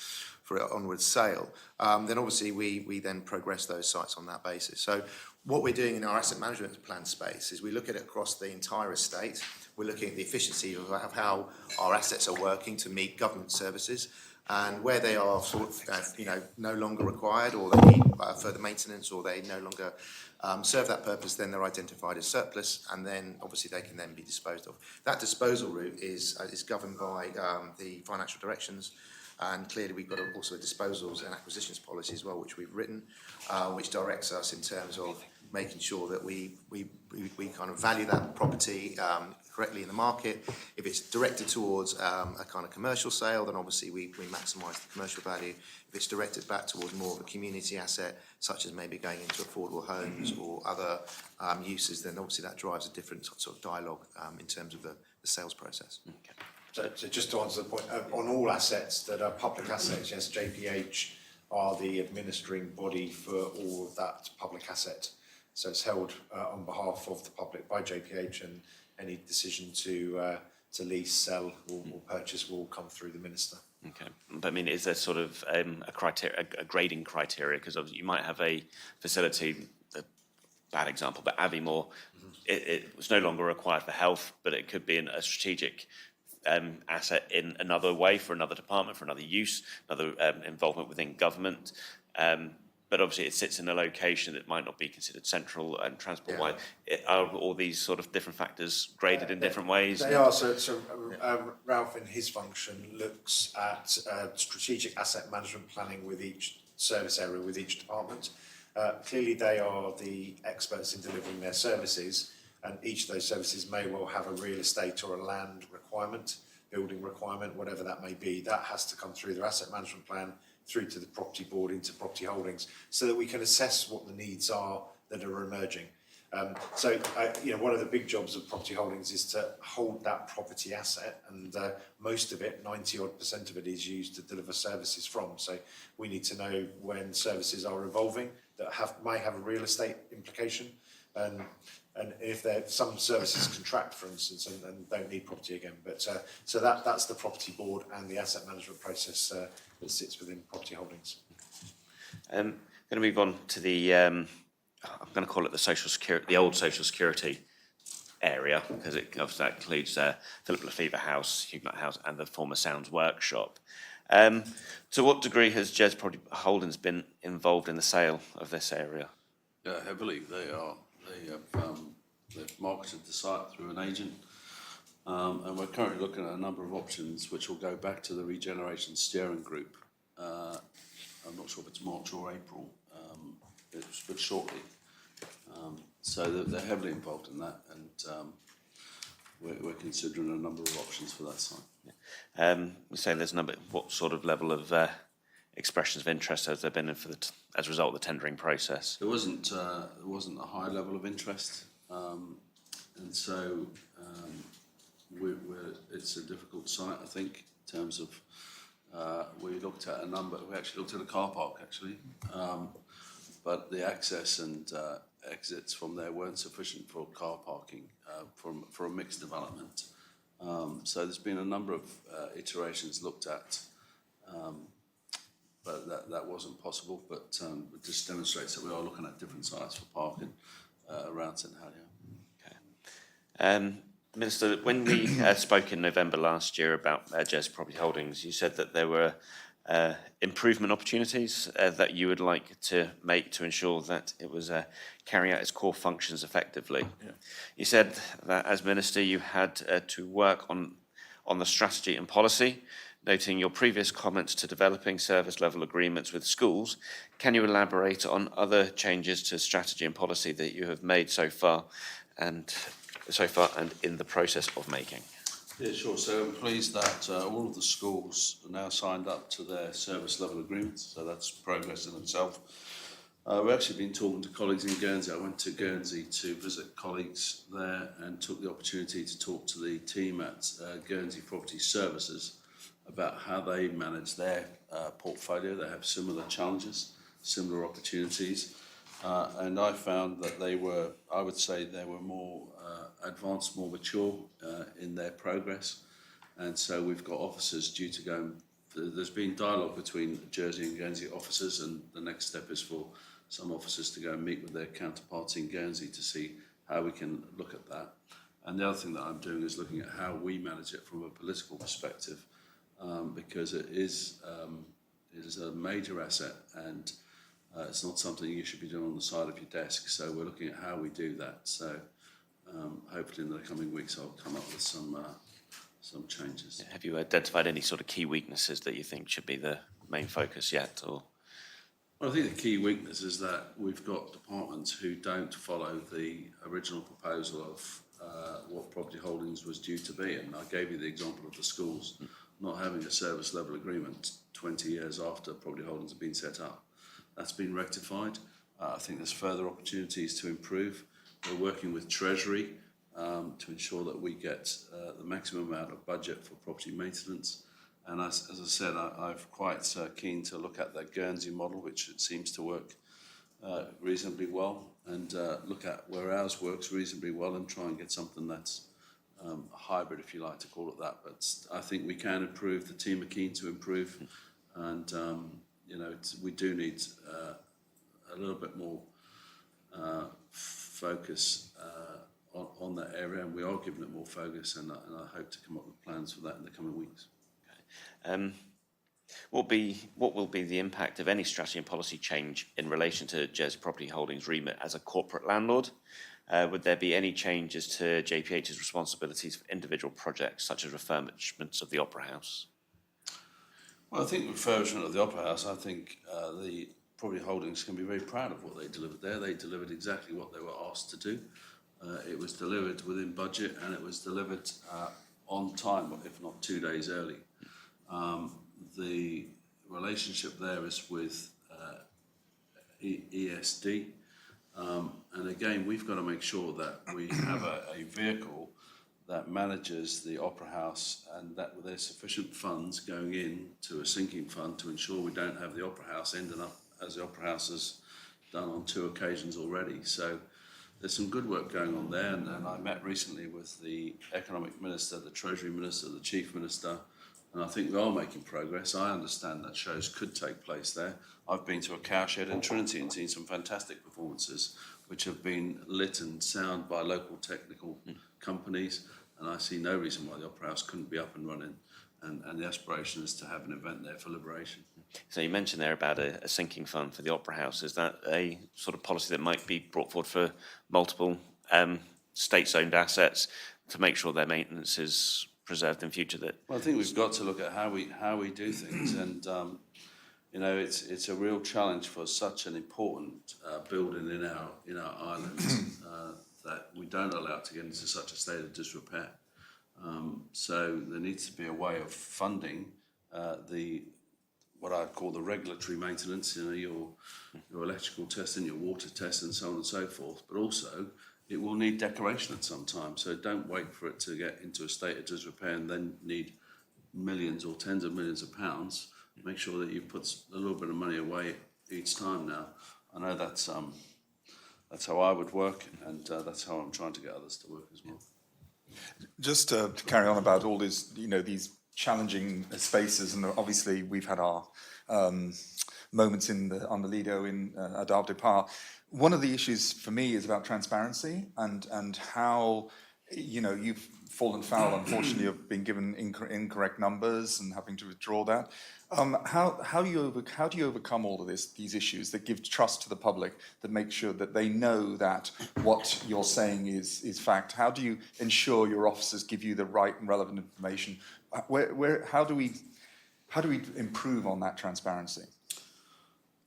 onward sale. Then obviously we then progress those sites on that basis. So what we're doing in our asset management plan space is we look at it across the entire estate. We're looking at the efficiency of how our assets are working to meet government services, and where they are sort of, no longer required, or they need further maintenance, or they no longer serve that purpose, then they're identified as surplus, and then obviously they can then be disposed of. That disposal route is governed by the financial directions, and clearly we've got also a disposals and acquisitions policy as well, which we've written, which directs us in terms of making sure that we kind of value that property correctly in the market. If it's directed towards a kind of commercial sale, then obviously we maximise the commercial value. If it's directed back towards more of a community asset, such as maybe going into affordable homes or other uses, then obviously that drives a different sort of dialogue in terms of the sales process. So just to answer the point, on all assets that are public assets, yes, JPH are the administering body for all of that public asset. So it's held on behalf of the public by JPH, and any decision to lease, sell, or purchase will come through the minister. Okay, but I mean, is there sort of a grading criteria? Because you might have a facility, a bad example, but Abbeymoor, it was no longer required for health, but it could be a strategic asset in another way for another department, for another use, another involvement within government. But obviously it sits in a location that might not be considered central and transport-wise. Are all these sort of different factors graded in different ways? They are. So Ralph, in his function, looks at strategic asset management planning with each service area, with each department. Clearly, they are the experts in delivering their services, and each of those services may well have a real estate or a land requirement, building requirement, whatever that may be. That has to come through their asset management plan, through to the property board, into Property Holdings, so that we can assess what the needs are that are emerging. One of the big jobs of Property Holdings is to hold that property asset, and most of it, 90% of it, is used to deliver services from. So we need to know when services are evolving that may have a real estate implication, and if some services contract, for instance, and don't need property again. But so that's the property board and the asset management process that sits within Property Holdings. I'm going to move on to the I'm going to call it the social security, the old social security area, because it obviously that includes Philip Lefevre House, Huguenot House, and the former Sounds Workshop. To what degree has Jez Property Holdings been involved in the sale of this area? Yeah, heavily. They've marketed the site through an agent, and we're currently looking at a number of options which will go back to the Regeneration Steering Group. I'm not sure if it's March or April, but shortly. So they're heavily involved in that, and we're considering a number of options for that site. You're saying there's a number. What sort of level of expressions of interest has there been as a result of the tendering process? There wasn't a high level of interest, and so it's a difficult site, I think, in terms of we looked at a number. We actually looked at a car park, but the access and exits from there weren't sufficient for car parking for a mixed development. So there's been a number of iterations looked at, but that wasn't possible. But it just demonstrates that we are looking at different sites for parking around St Helier. Minister, when we spoke in November last year about Jersey Property Holdings, you said that there were improvement opportunities that you would like to make to ensure that it was carrying out its core functions effectively. Yeah. You said that as Minister you had to work on the strategy and policy, noting your previous comments to developing service level agreements with schools. Can you elaborate on other changes to strategy and policy that you have made so far and in the process of making? Yeah, sure. So I'm pleased that all of the schools are now signed up to their service level agreements, so that's progress in itself. We've actually been talking to colleagues in Guernsey. I went to Guernsey to visit colleagues there and took the opportunity to talk to the team at Guernsey Property Services about how they manage their portfolio. They have similar challenges, similar opportunities, and I found that they were more advanced, more mature in their progress, and so we've got officers due to go. There's been dialogue between Jersey and Guernsey officers, and the next step is for some officers to go and meet with their counterparts in Guernsey to see how we can look at that. And the other thing that I'm doing is looking at how we manage it from a political perspective, because it is a major asset, and it's not something you should be doing on the side of your desk. So we're looking at how we do that. So hopefully in the coming weeks I'll come up with some changes. Have you identified any sort of key weaknesses that you think should be the main focus yet? Or? Well, I think the key weakness is that we've got departments who don't follow the original proposal of what Property Holdings was due to be. And I gave you the example of the schools not having a service level agreement 20 years after Property Holdings have been set up. That's been rectified. I think there's further opportunities to improve. We're working with Treasury to ensure that we get the maximum amount of budget for property maintenance. And as I said, I'm quite keen to look at that Guernsey model, which it seems to work reasonably well, and look at where ours works reasonably well and try and get something that's a hybrid, if you like to call it that. But I think we can improve. The team are keen to improve, and we do need a little bit more focus on that area, and we are giving it more focus, and I hope to come up with plans for that in the coming weeks. What will be the impact of any strategy and policy change in relation to Jersey Property Holdings' remit as a corporate landlord? Would there be any changes to JPH's responsibilities for individual projects, such as refurbishments of the Opera House? Well, I think refurbishment of the Opera House, I think the Property Holdings can be very proud of what they delivered there. They delivered exactly what they were asked to do. It was delivered within budget, and it was delivered on time, if not 2 days early. The relationship there is with ESD, and again, we've got to make sure that we have a vehicle that manages the Opera House, and that there's sufficient funds going in to a sinking fund to ensure we don't have the Opera House ending up as the Opera House has done on 2 occasions already. So there's some good work going on there, and I met recently with the Economic Minister, the Treasury Minister, the Chief Minister, and I think we are making progress. I understand that shows could take place there. I've been to a cowshed in Trinity and seen some fantastic performances which have been lit and sound by local technical companies, and I see no reason why the Opera House couldn't be up and running, and the aspiration is to have an event there for Liberation. So you mentioned there about a sinking fund for the Opera House. Is that a sort of policy that might be brought forward for multiple state-owned assets to make sure their maintenance is preserved in future? Well, I think we've got to look at how we do things, and it's a real challenge for such an important building in our island that we don't allow it to get into such a state of disrepair. So there needs to be a way of funding what I'd call the regulatory maintenance, your electrical testing, your water testing, and so on and so forth. But also, it will need decoration at some time. So don't wait for it to get into a state of disrepair and then need millions or tens of millions of pounds. Make sure that you put a little bit of money away each time now. I know that's how I would work, and that's how I'm trying to get others to work as well. Just to carry on about all this, these challenging spaces, and obviously we've had our moments on the Lido in Adab Depart. One of the issues for me is about transparency and how you know, you've fallen foul, unfortunately, of being given incorrect numbers and having to withdraw that. How do you overcome all of these issues that give trust to the public, that make sure that they know that what you're saying is fact? How do you ensure your officers give you the right and relevant information? How do we improve on that transparency?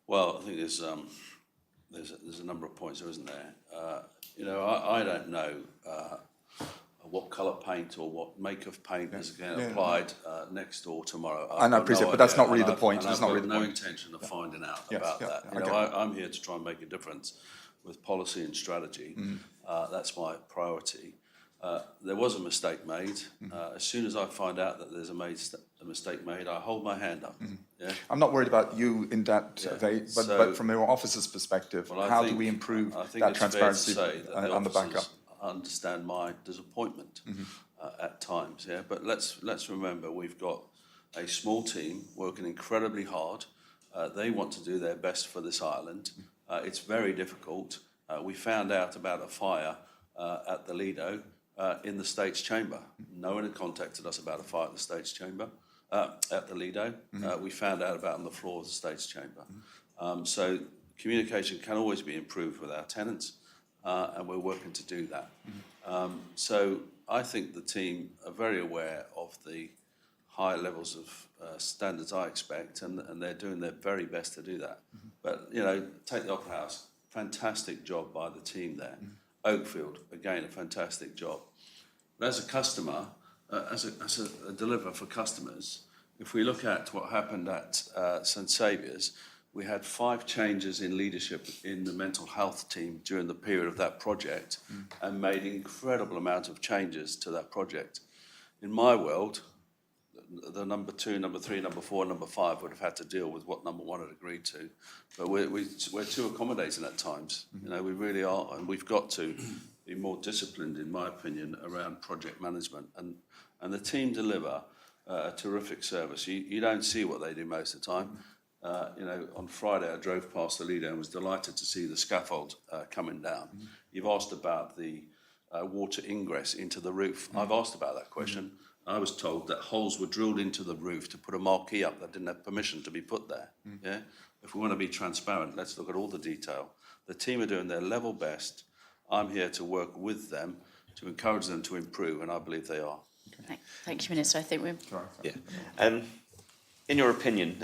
Well, I think there's a number of points there, isn't there? You know, I don't know what colour paint or what make of paint is getting applied next door tomorrow. I appreciate, but that's not really the point. It's not really the point. I've no intention of finding out about that. You know, I'm here to try and make a difference with policy and strategy. That's my priority. There was a mistake made. As soon as I find out that there's a mistake made, I hold my hand up. Yeah? I'm not worried about you in that way, but from your officer's perspective, how do we improve that transparency and the backup? Understand my disappointment at times, yeah. But let's remember, we've got a small team working incredibly hard. They want to do their best for this island. It's very difficult. We found out about a fire at the Lido in the States Chamber. No one had contacted us about a fire at the States Chamber, at the Lido. We found out about it on the floor of the States Chamber. So communication can always be improved with our tenants. And we're working to do that. So I think the team are very aware of the high levels of standards I expect, and they're doing their very best to do that. But, you know, take the Opera House, fantastic job by the team there. Oakfield, again, a fantastic job. But as a customer, as a deliverer for customers, if we look at what happened at St Saviour's, we had 5 changes in leadership in the mental health team during the period of that project and made incredible amount of changes to that project. In my world, the number 2, number 3, number 4, number 5 would have had to deal with what number 1 had agreed to. But we're too accommodating at times. You know, we really are, and we've got to be more disciplined, in my opinion, around project management. And the team deliver a terrific service. You don't see what they do most of the time. You know, on Friday I drove past the Lido and was delighted to see the scaffold coming down. You've asked about the water ingress into the roof. I've asked about that question. I was told that holes were drilled into the roof to put a marquee up that didn't have permission to be put there. Yeah. If we want to be transparent, let's look at all the detail. The team are doing their level best. I'm here to work with them to encourage them to improve, and I believe they are. Thank you, Minister. I think we're... Yeah. In your opinion,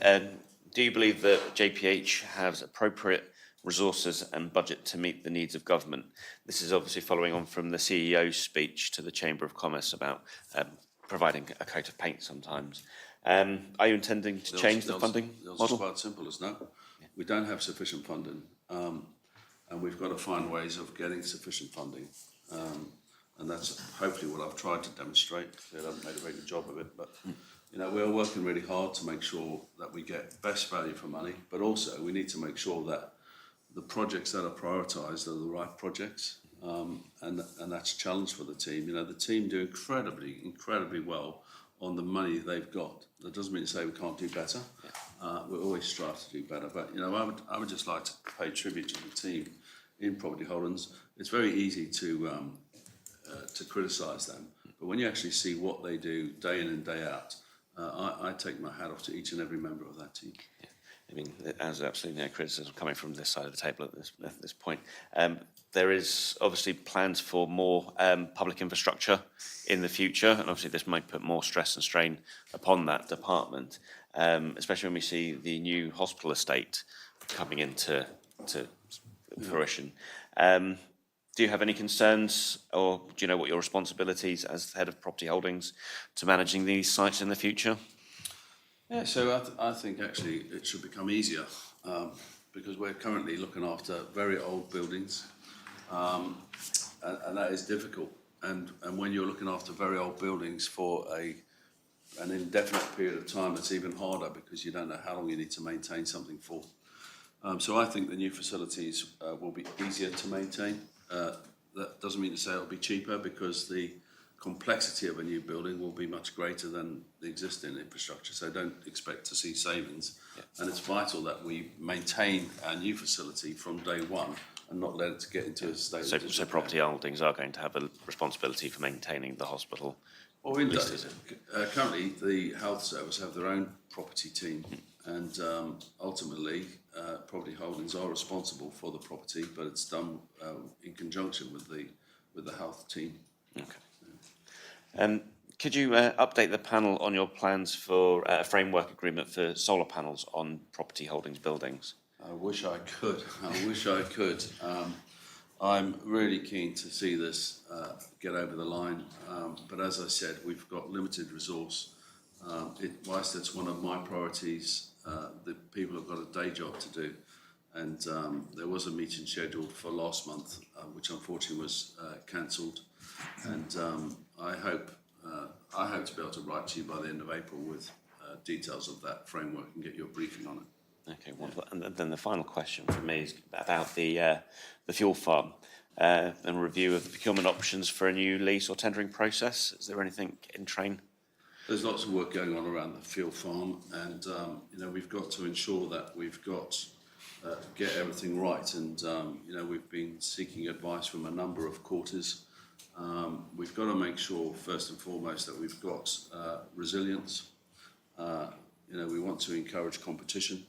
do you believe that JPH has appropriate resources and budget to meet the needs of government? This is obviously following on from the CEO's speech to the Chamber of Commerce about providing a coat of paint sometimes. Are you intending to change the funding model? It's quite simple as no. We don't have sufficient funding, and we've got to find ways of getting sufficient funding. And that's hopefully what I've tried to demonstrate. I haven't made a very good job of it, but you know, we're working really hard to make sure that we get best value for money, but also we need to make sure that the projects that are prioritised are the right projects, and that's a challenge for the team. You know, the team do incredibly well on the money they've got. That doesn't mean to say we can't do better. We always strive to do better, but you know, I would just like to pay tribute to the team in Property Holdings. It's very easy to criticise them, but when you actually see what they do day in and day out, I take my hat off to each and every member of that team. Yeah. I mean, there's absolutely no criticism coming from this side of the table at this point. There is obviously plans for more public infrastructure in the future, and obviously this might put more stress and strain upon that department, especially when we see the new hospital estate coming into fruition. Do you have any concerns, or do you know what your responsibilities as head of Property Holdings to managing these sites in the future? Yeah, so I think actually it should become easier because we're currently looking after very old buildings, and that is difficult. And when you're looking after very old buildings for an indefinite period of time, it's even harder because you don't know how long you need to maintain something for. So I think the new facilities will be easier to maintain. That doesn't mean to say it'll be cheaper, because the complexity of a new building will be much greater than the existing infrastructure, so don't expect to see savings. And it's vital that we maintain our new facility from day one and not let it get into a state So, of disrepair. property holdings are going to have a responsibility for maintaining the hospital. Well, currently, the health service have their own property team, and ultimately, property holdings are responsible for the property, but it's done in conjunction with the health team. Okay. Could you update the panel on your plans for a framework agreement for solar panels on property holdings buildings? I wish I could. I wish I could. I'm really keen to see this get over the line, but as I said, we've got limited resource. Whilst it's one of my priorities, the people have got a day job to do, and there was a meeting scheduled for last month, which unfortunately was cancelled, and I hope to be able to write to you by the end of April with details of that framework and get you a briefing on it. Okay, wonderful. And then the final question from me is about the fuel farm and review of the procurement options for a new lease or tendering process. Is there anything in train? There's lots of work going on around the fuel farm, and we've got to ensure that we've got get everything right. And we've been seeking advice from a number of quarters. We've got to make sure first and foremost that we've got resilience. We want to encourage competition.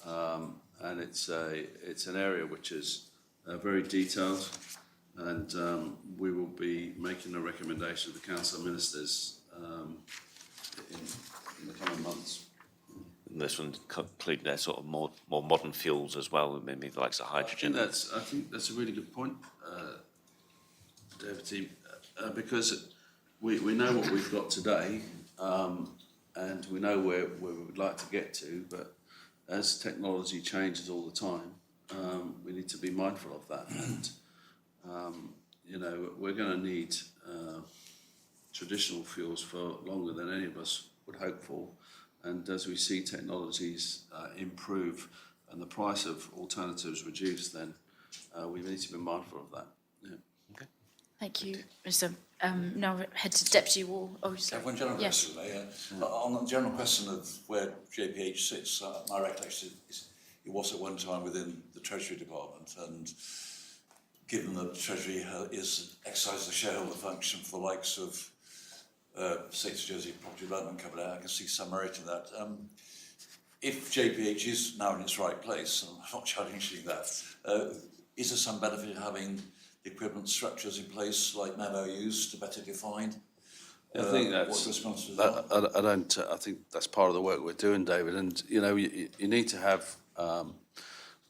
And it's an area which is very detailed, and we will be making a recommendation to the Council of Ministers in the coming months. And this one include their sort of more modern fuels as well, maybe the likes of hydrogen. I think that's a really good point, David, because we know what we've got today, and we know where we would like to get to, but as technology changes all the time, we need to be mindful of that. And, we're going to need traditional fuels for longer than any of us would hope for. And as we see technologies improve and the price of alternatives reduce, then we need to be mindful of that. Yeah. Okay. Thank you, Mr. Now head to Deputy Wall. Oh, sorry. One general Yes. question, on the general question of where JPH sits, my recollection is it was at one time within the Treasury Department, and given that Treasury is exercises the shareholder function for the likes of States of Jersey Property Development Company, I can see some merit in that. If JPH is now in its right place, and I'm not challenging that, is there some benefit in having the equivalent structures in place, like MOUs, to better define? I think that's. I think that's part of the work we're doing, David. And you need to have.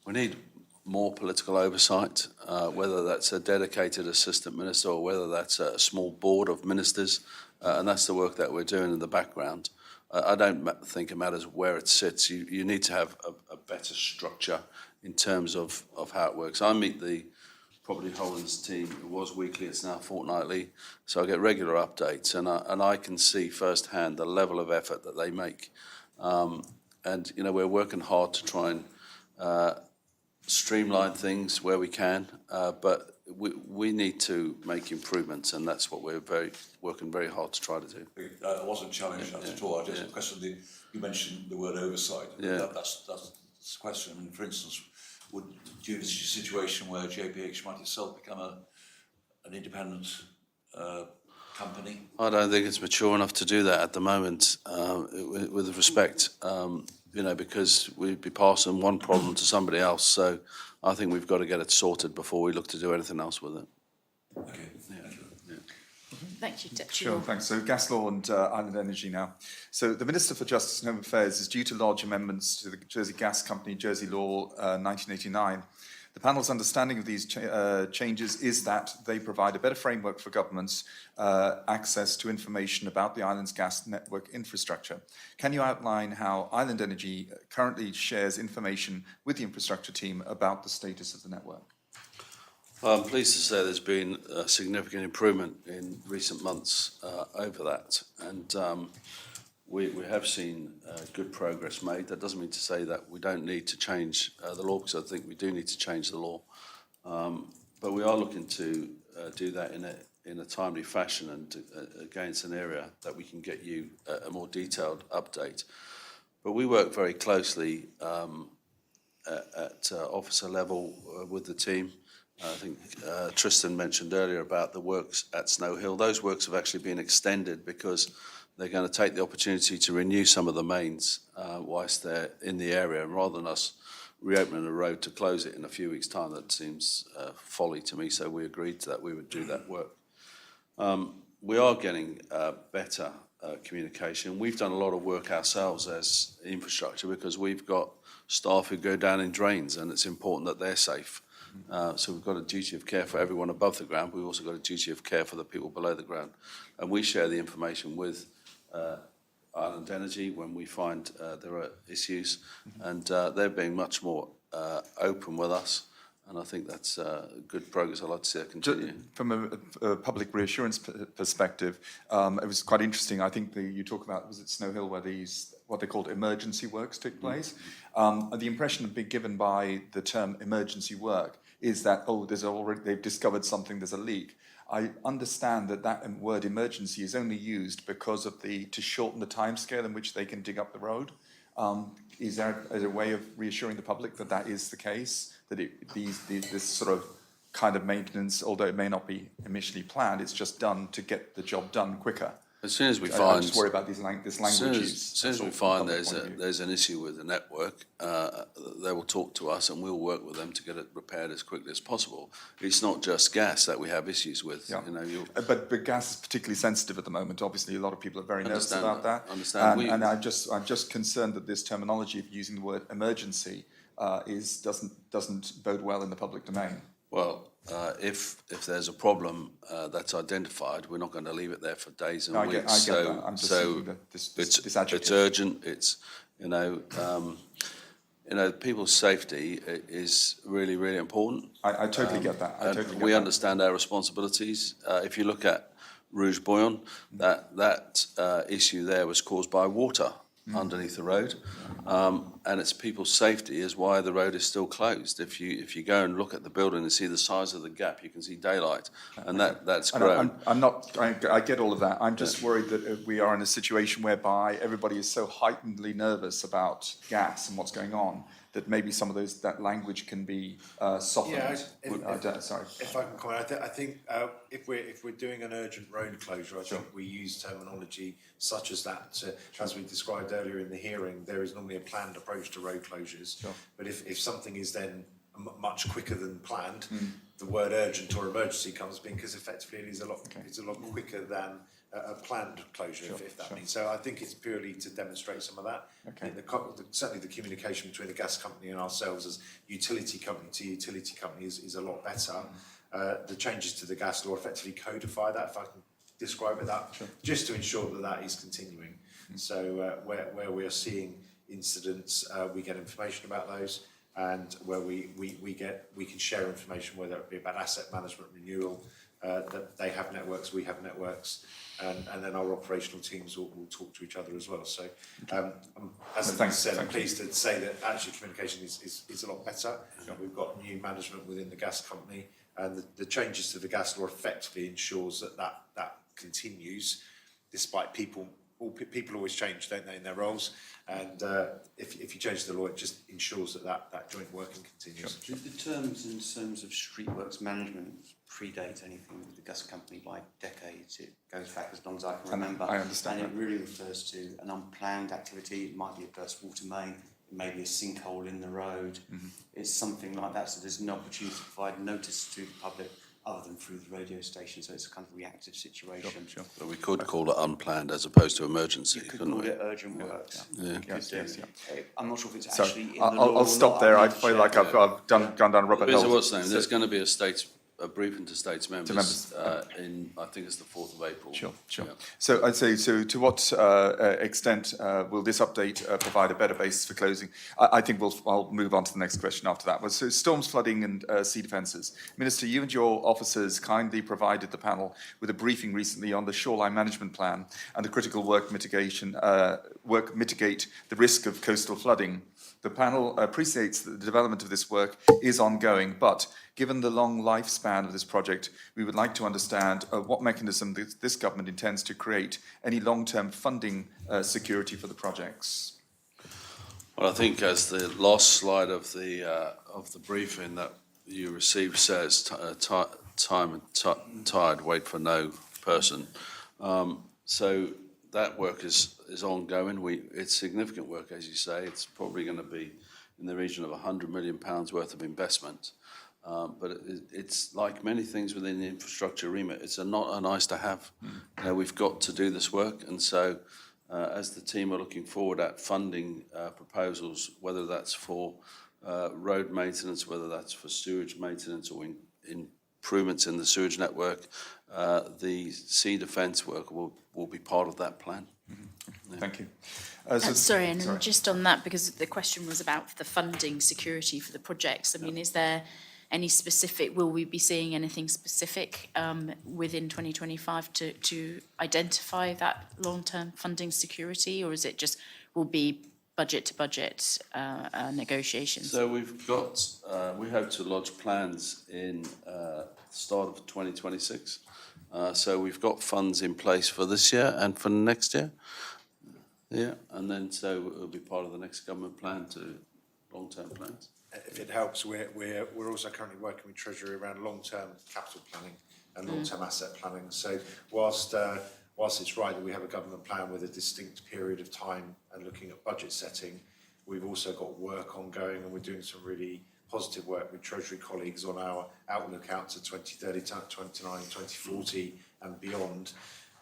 We need more political oversight, whether that's a dedicated assistant minister or whether that's a small board of ministers, and that's the work that we're doing in the background. I don't think it matters where it sits. You need to have a better structure in terms of how it works. I meet the property holdings team. It was weekly, it's now fortnightly, so I get regular updates, and I can see firsthand the level of effort that they make. And we're working hard to try and streamline things where we can, but we need to make improvements, and that's what we're working very hard to try to do. I wasn't challenged at all. I just questioned you mentioned the word oversight. Yeah. That's the question. I mean, for instance, would you envisage a situation where JPH might itself become an independent company? I don't think it's mature enough to do that at the moment, with respect, because we'd be passing one problem to somebody else. So I think we've got to get it sorted before we look to do anything else with it. Okay. Yeah. Thank you, Deputy Sure, Wall. thanks. So gas law and island energy now. So the Minister for Justice and Home Affairs is due to lodge amendments to the Jersey Gas Company Jersey Law 1989. The panel's understanding of these changes is that they provide a better framework for governments' access to information about the island's gas network infrastructure. Can you outline how Island Energy currently shares information with the infrastructure team about the status of the network? I'm pleased to say there's been a significant improvement in recent months over that, and we have seen good progress made. That doesn't mean to say that we don't need to change the law, because I think we do need to change the law, but we are looking to do that in a timely fashion, and against an area that we can get you a more detailed update. But we work very closely at officer level with the team. I think Tristan mentioned earlier about the works at Snow Hill. Those works have actually been extended because they're going to take the opportunity to renew some of the mains whilst they're in the area. And rather than us reopening the road to close it in a few weeks' time, that seems folly to me. So we agreed that we would do that work. We are getting better communication. We've done a lot of work ourselves as infrastructure because we've got staff who go down in drains, and it's important that they're safe. So we've got a duty of care for everyone above the ground. We've also got a duty of care for the people below the ground. And we share the information with Island Energy when we find there are issues. And they're being much more open with us. And I think that's good progress. I'd like to see that continue. From a public reassurance perspective, it was quite interesting. I think you talk about, was it Snow Hill, where these, what they called emergency works took place? The impression being given by the term emergency work is that, oh, they've discovered something, there's a leak. I understand that word emergency is only used because of to shorten the timescale in which they can dig up the road. Is there a way of reassuring the public that that is the case? That this sort of kind of maintenance, although it may not be initially planned, it's just done to get the job done quicker. As soon as we I find, just worry about this language use. as soon as we find there's an issue with the network, they will talk to us and we'll work with them to get it repaired as quickly as possible. It's not just gas that we have issues with. Yeah. You know, but gas is particularly sensitive at the moment. Obviously, a lot of people are very nervous about that. Understand. And I'm just concerned that this terminology of using the word emergency doesn't bode well in the public domain. Well, if there's a problem that's identified, we're not going to leave it there for days and weeks. I get that. I'm just thinking that this adjective. It's urgent. It's people's safety is really, really important. I totally get that. We understand our responsibilities. If you look at Rouge Bouillon, that issue there was caused by water underneath the road, and it's people's safety is why the road is still closed. If you go and look at the building and see the size of the gap, you can see daylight, and that's grown. I get all of that. I'm just worried that we are in a situation whereby everybody is so heightenedly nervous about gas and what's going on that maybe some of that language can be softened. Yeah, sorry. If I can comment, I think if we're doing an urgent road closure, I think we use terminology such as that. As we described earlier in the hearing, there is normally a planned approach to road closures. Sure. But if something is then much quicker than planned, the word urgent or emergency comes in because effectively it is it's a lot quicker than a planned closure, if that means. So I think it's purely to demonstrate some of that. Okay. Certainly the communication between the gas company and ourselves as utility company to utility company is a lot better. The changes to the gas law effectively codify that, if I can describe it that, just to ensure that is continuing. So where we are seeing incidents, we get information about those, and where we can share information, whether it be about asset management renewal, that they have networks, we have networks, and then our operational teams will talk to each other as well. So, as I said, I'm pleased to say that actually communication is a lot better. We've got new management within the gas company, and the changes to the gas law effectively ensures that continues, despite people always change, don't they, in their roles? And if you change the law, it just ensures that joint working continues. Do the terms in terms of streetworks management predate anything with the gas company by decades? It goes back as long as I can remember. I understand. And it really refers to an unplanned activity. It might be a burst water main, it may be a sinkhole in the road. It's something like that. So there's an opportunity to provide notice to the public other than through the radio station, so it's a kind of reactive situation. Sure. But we could call it unplanned as opposed to emergency, couldn't we? It urgent works. Yes. I'm not sure if it's So actually in the law. I'll stop there. I feel like I've gone down a rubber hole. There's going to be a briefing to states members in, I think it's the 4th of April. Sure. Yeah. So I'd say, to what extent will this update provide a better basis for closing? I think I'll move on to the next question after that. Well, so storms, flooding and sea defences. Minister, you and your officers kindly provided the panel with a briefing recently on the shoreline management plan and the critical work mitigate the risk of coastal flooding. The panel appreciates that the development of this work is ongoing, but given the long lifespan of this project, we would like to understand what mechanism this government intends to create any long-term funding security for the projects. Well, I think as the last slide of the briefing that you received says, time and tide wait for no person. So that work is ongoing. It's significant work, as you say. It's probably going to be in the region of £100 million worth of investment. But it's like many things within the infrastructure remit. It's not a nice to have. We've got to do this work, and so as the team are looking forward at funding proposals, whether that's for road maintenance, whether that's for sewage maintenance or improvements in the sewage network, the sea defence work will be part of that plan. Thank you. Sorry, and just on that, because the question was about the funding security for the projects. I mean, is there any specific, will we be seeing anything specific within 2025 to identify that long-term funding security, or is it just will be budget to budget negotiations? So we've got, we hope to lodge plans in the start of 2026. So we've got funds in place for this year and for next year. Yeah, and then so it'll be part of the next government plan to long-term plans. If it helps, we're also currently working with Treasury around long-term capital planning and long-term asset planning. So whilst it's right that we have a government plan with a distinct period of time and looking at budget setting, we've also got work ongoing, and we're doing some really positive work with Treasury colleagues on our outlook out to 2030, 2029, 2040 and beyond.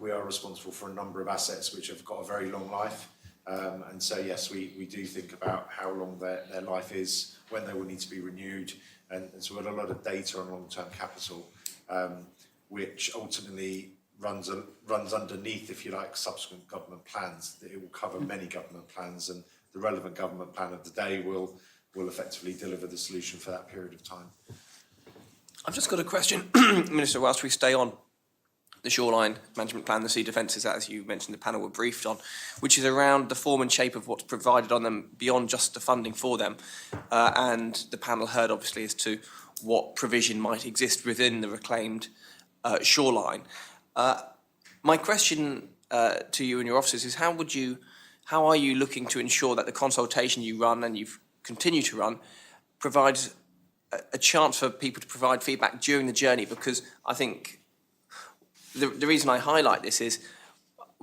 We are responsible for a number of assets which have got a very long life. And so, yes, we do think about how long their life is, when they will need to be renewed. And so we've got a lot of data on long-term capital, which ultimately runs underneath, if you like, subsequent government plans. It will cover many government plans, and the relevant government plan of the day will effectively deliver the solution for that period of time. I've just got a question, Minister, whilst we stay on the shoreline management plan, the sea defences, as you mentioned, the panel were briefed on, which is around the form and shape of what's provided on them beyond just the funding for them. And the panel heard, obviously, as to what provision might exist within the reclaimed shoreline. My question to you and your officers is how are you looking to ensure that the consultation you run and you continue to run provides a chance for people to provide feedback during the journey? Because I think the reason I highlight this is,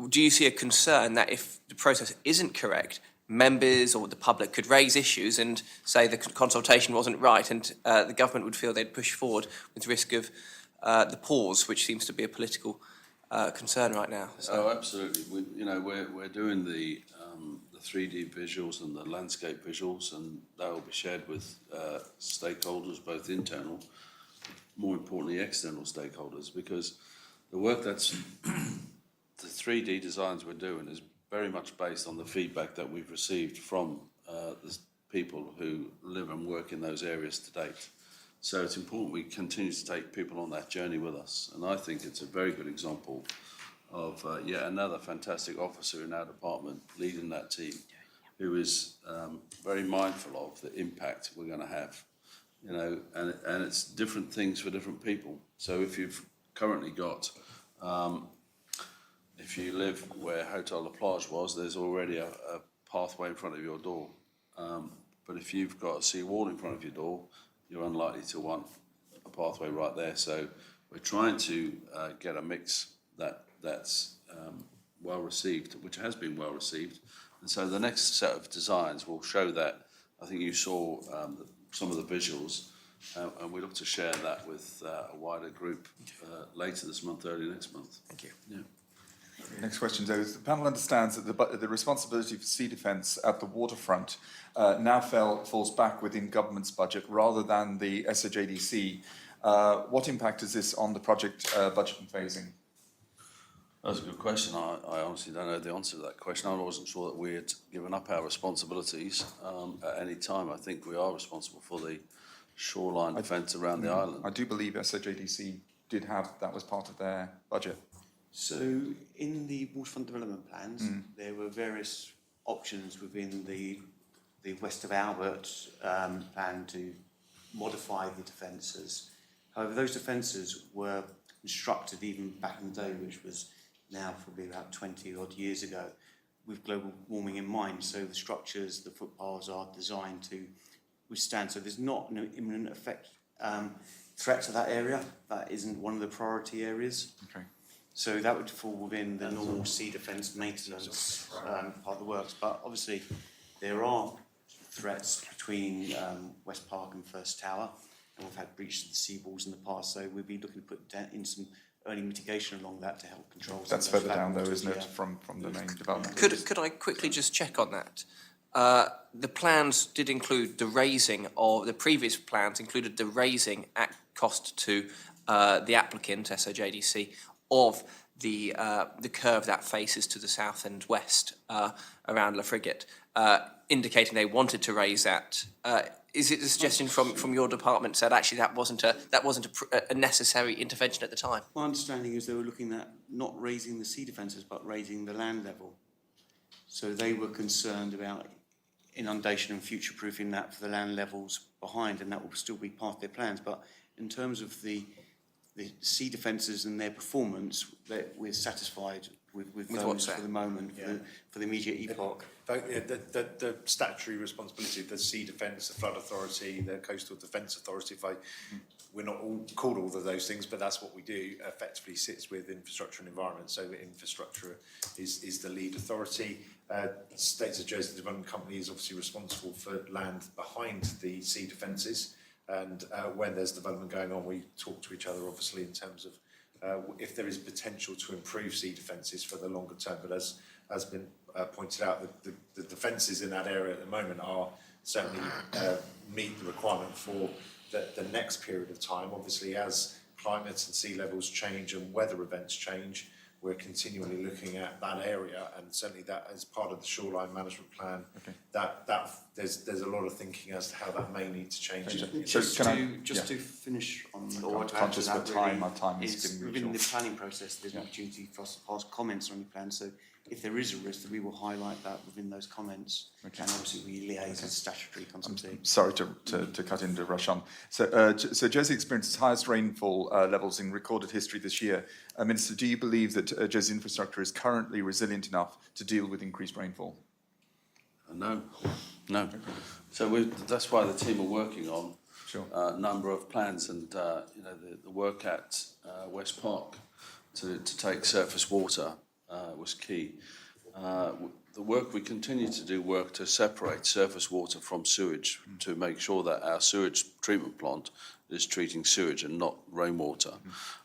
do you see a concern that if the process isn't correct, members or the public could raise issues and say the consultation wasn't right, and the government would feel they'd push forward with risk of the pause, which seems to be a political concern right now? So absolutely. We're doing the 3D visuals and the landscape visuals, and that will be shared with stakeholders, both internal, more importantly external stakeholders, because the work that's the 3D designs we're doing is very much based on the feedback that we've received from the people who live and work in those areas to date. So it's important we continue to take people on that journey with us, and I think it's a very good example of yet another fantastic officer in our department leading that team, who is very mindful of the impact we're going to have, and it's different things for different people. So if you've currently got, if you live where Hotel La Plage was, there's already a pathway in front of your door. But if you've got a seawall in front of your door, you're unlikely to want a pathway right there. So we're trying to get a mix that's well received, which has been well received. And so the next set of designs will show that. I think you saw some of the visuals, and we look to share that with a wider group later this month, early next month. Thank you. Yeah. Next question, Joe. The panel understands that the responsibility for sea defence at the waterfront now falls back within government's budget rather than the SOJDC. What impact is this on the project budget and phasing? That's a good question. I honestly don't know the answer to that question. I wasn't sure that we had given up our responsibilities at any time. I think we are responsible for the shoreline defence around the island. I do believe SOJDC did have that was part of their budget. So in the waterfront development plans, there were various options within the West of Albert plan to modify the defences. However, those defences were constructed even back in the day, which was now probably about 20 odd years ago, with global warming in mind. So the structures, the footpaths are designed to withstand. So there's not an imminent threat to that area. That isn't one of the priority areas. Okay. So that would fall within the normal sea defence maintenance part of the works. But obviously there are threats between West Park and First Tower, and we've had breaches of the sea walls in the past, so we'll be looking to put in some early mitigation along that to help control. That's further down though, isn't it, from the main development? Could I quickly just check on that? The plans did include the raising of, the previous plans included the raising at cost to the applicant, SOJDC, of the curve that faces to the south and west around La Frigate, indicating they wanted to raise that. Is it a suggestion from your department that actually that wasn't a necessary intervention at the time? My understanding is they were looking at not raising the sea defences but raising the land level. So they were concerned about inundation and future-proofing that for the land levels behind, and that will still be part of their plans. But in terms of the sea defences and their performance, we're satisfied with those for the moment, for the immediate epoch. The statutory responsibility of the Sea Defence, the Flood Authority, the Coastal Defence Authority, we're not all called all of those things, but that's what we do, effectively sits with infrastructure and environment. So infrastructure is the lead authority. States of Jersey Development Company is obviously responsible for land behind the sea defences, and when there's development going on, we talk to each other obviously in terms of if there is potential to improve sea defences for the longer term. But as has been pointed out, the defences in that area at the moment are certainly meet the requirement for the next period of time. Obviously, as climate and sea levels change and weather events change, we're continually looking at that area, and certainly that as part of the shoreline management plan. Okay. That there's a lot of thinking as to how that may need to change. Just to finish on, or to add to that, really, our time is within the planning process. There's an opportunity for us to pass comments on the plan. So if there is a risk, we will highlight that within those comments, and obviously we liaise with statutory consultancy. Sorry to cut in, to rush on. So Jersey experienced its highest rainfall levels in recorded history this year. Minister, do you believe that Jersey infrastructure is currently resilient enough to deal with increased rainfall? No. So that's why the team are working on a number of plans, and the work at West Park to take surface water was key. The work we continue to do work to separate surface water from sewage to make sure that our sewage treatment plant is treating sewage and not rainwater.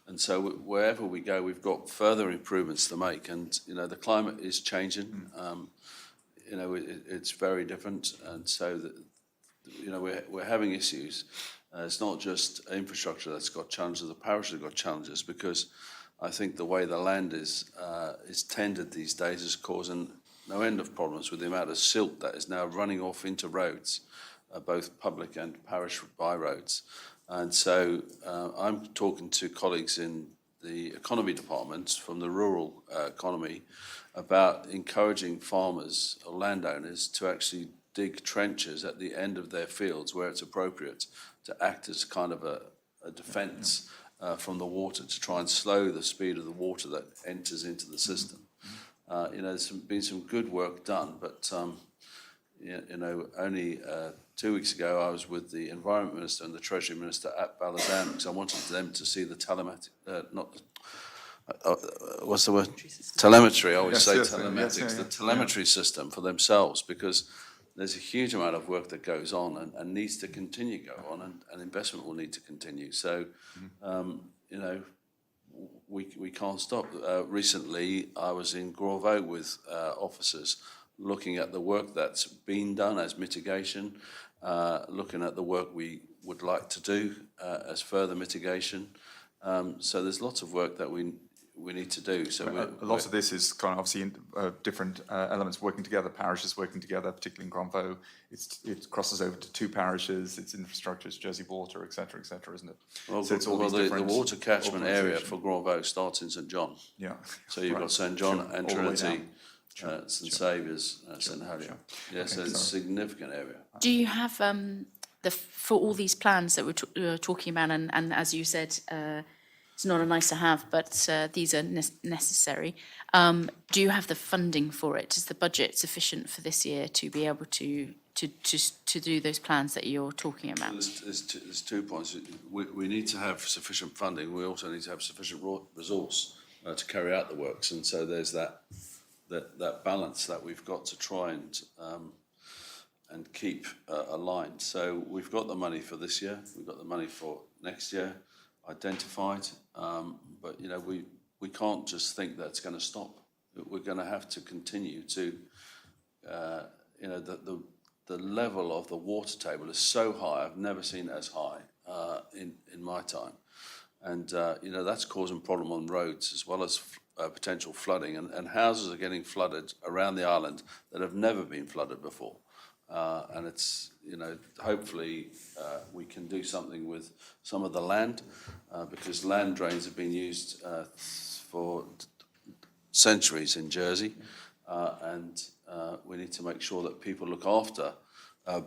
And so wherever we go, we've got further improvements to make. And the climate is changing. It's very different, and so that we're having issues. It's not just infrastructure that's got challenges. The parish has got challenges, because I think the way the land is tended these days is causing no end of problems with the amount of silt that is now running off into roads, both public and parish byroads. And so I'm talking to colleagues in the economy department from the rural economy about encouraging farmers or landowners to actually dig trenches at the end of their fields where it's appropriate, to act as kind of a defence from the water, to try and slow the speed of the water that enters into the system. There's been some good work done, but only 2 weeks ago I was with the Environment Minister and the Treasury Minister at Baladan, because I wanted them to see the what's the word? Telemetry. I always say telematics. The telemetry system for themselves, because there's a huge amount of work that goes on and needs to continue to go on, and investment will need to continue. So, we can't stop. Recently, I was in Grove with officers looking at the work that's been done as mitigation, looking at the work we would like to do as further mitigation. So there's lots of work that we need to do. So a lot of this is kind of obviously different elements working together, parishes working together, particularly in Granvaux. It crosses over to 2 parishes, it's infrastructure, it's Jersey Water, etc., isn't it? Well, so it's all the water catchment area for Granvaux starts in St John. Yeah. So you've got St John and Trinity, St Saviour's, St Helier. Yeah, so it's a significant area. Do you have for all these plans that we're talking about, and as you said, it's not a nice to have, but these are necessary. Do you have the funding for it? Is the budget sufficient for this year to be able to do those plans that you're talking about? There's 2 points. We need to have sufficient funding. We also need to have sufficient resource to carry out the works, and so there's that balance that we've got to try and keep aligned. So we've got the money for this year. We've got the money for next year identified, but we can't just think that it's going to stop. We're going to have to continue to, the level of the water table is so high. I've never seen it as high in my time, and that's causing problem on roads as well as potential flooding, and houses are getting flooded around the island that have never been flooded before. And it's, hopefully we can do something with some of the land, because land drains have been used for centuries in Jersey, and we need to make sure that people look after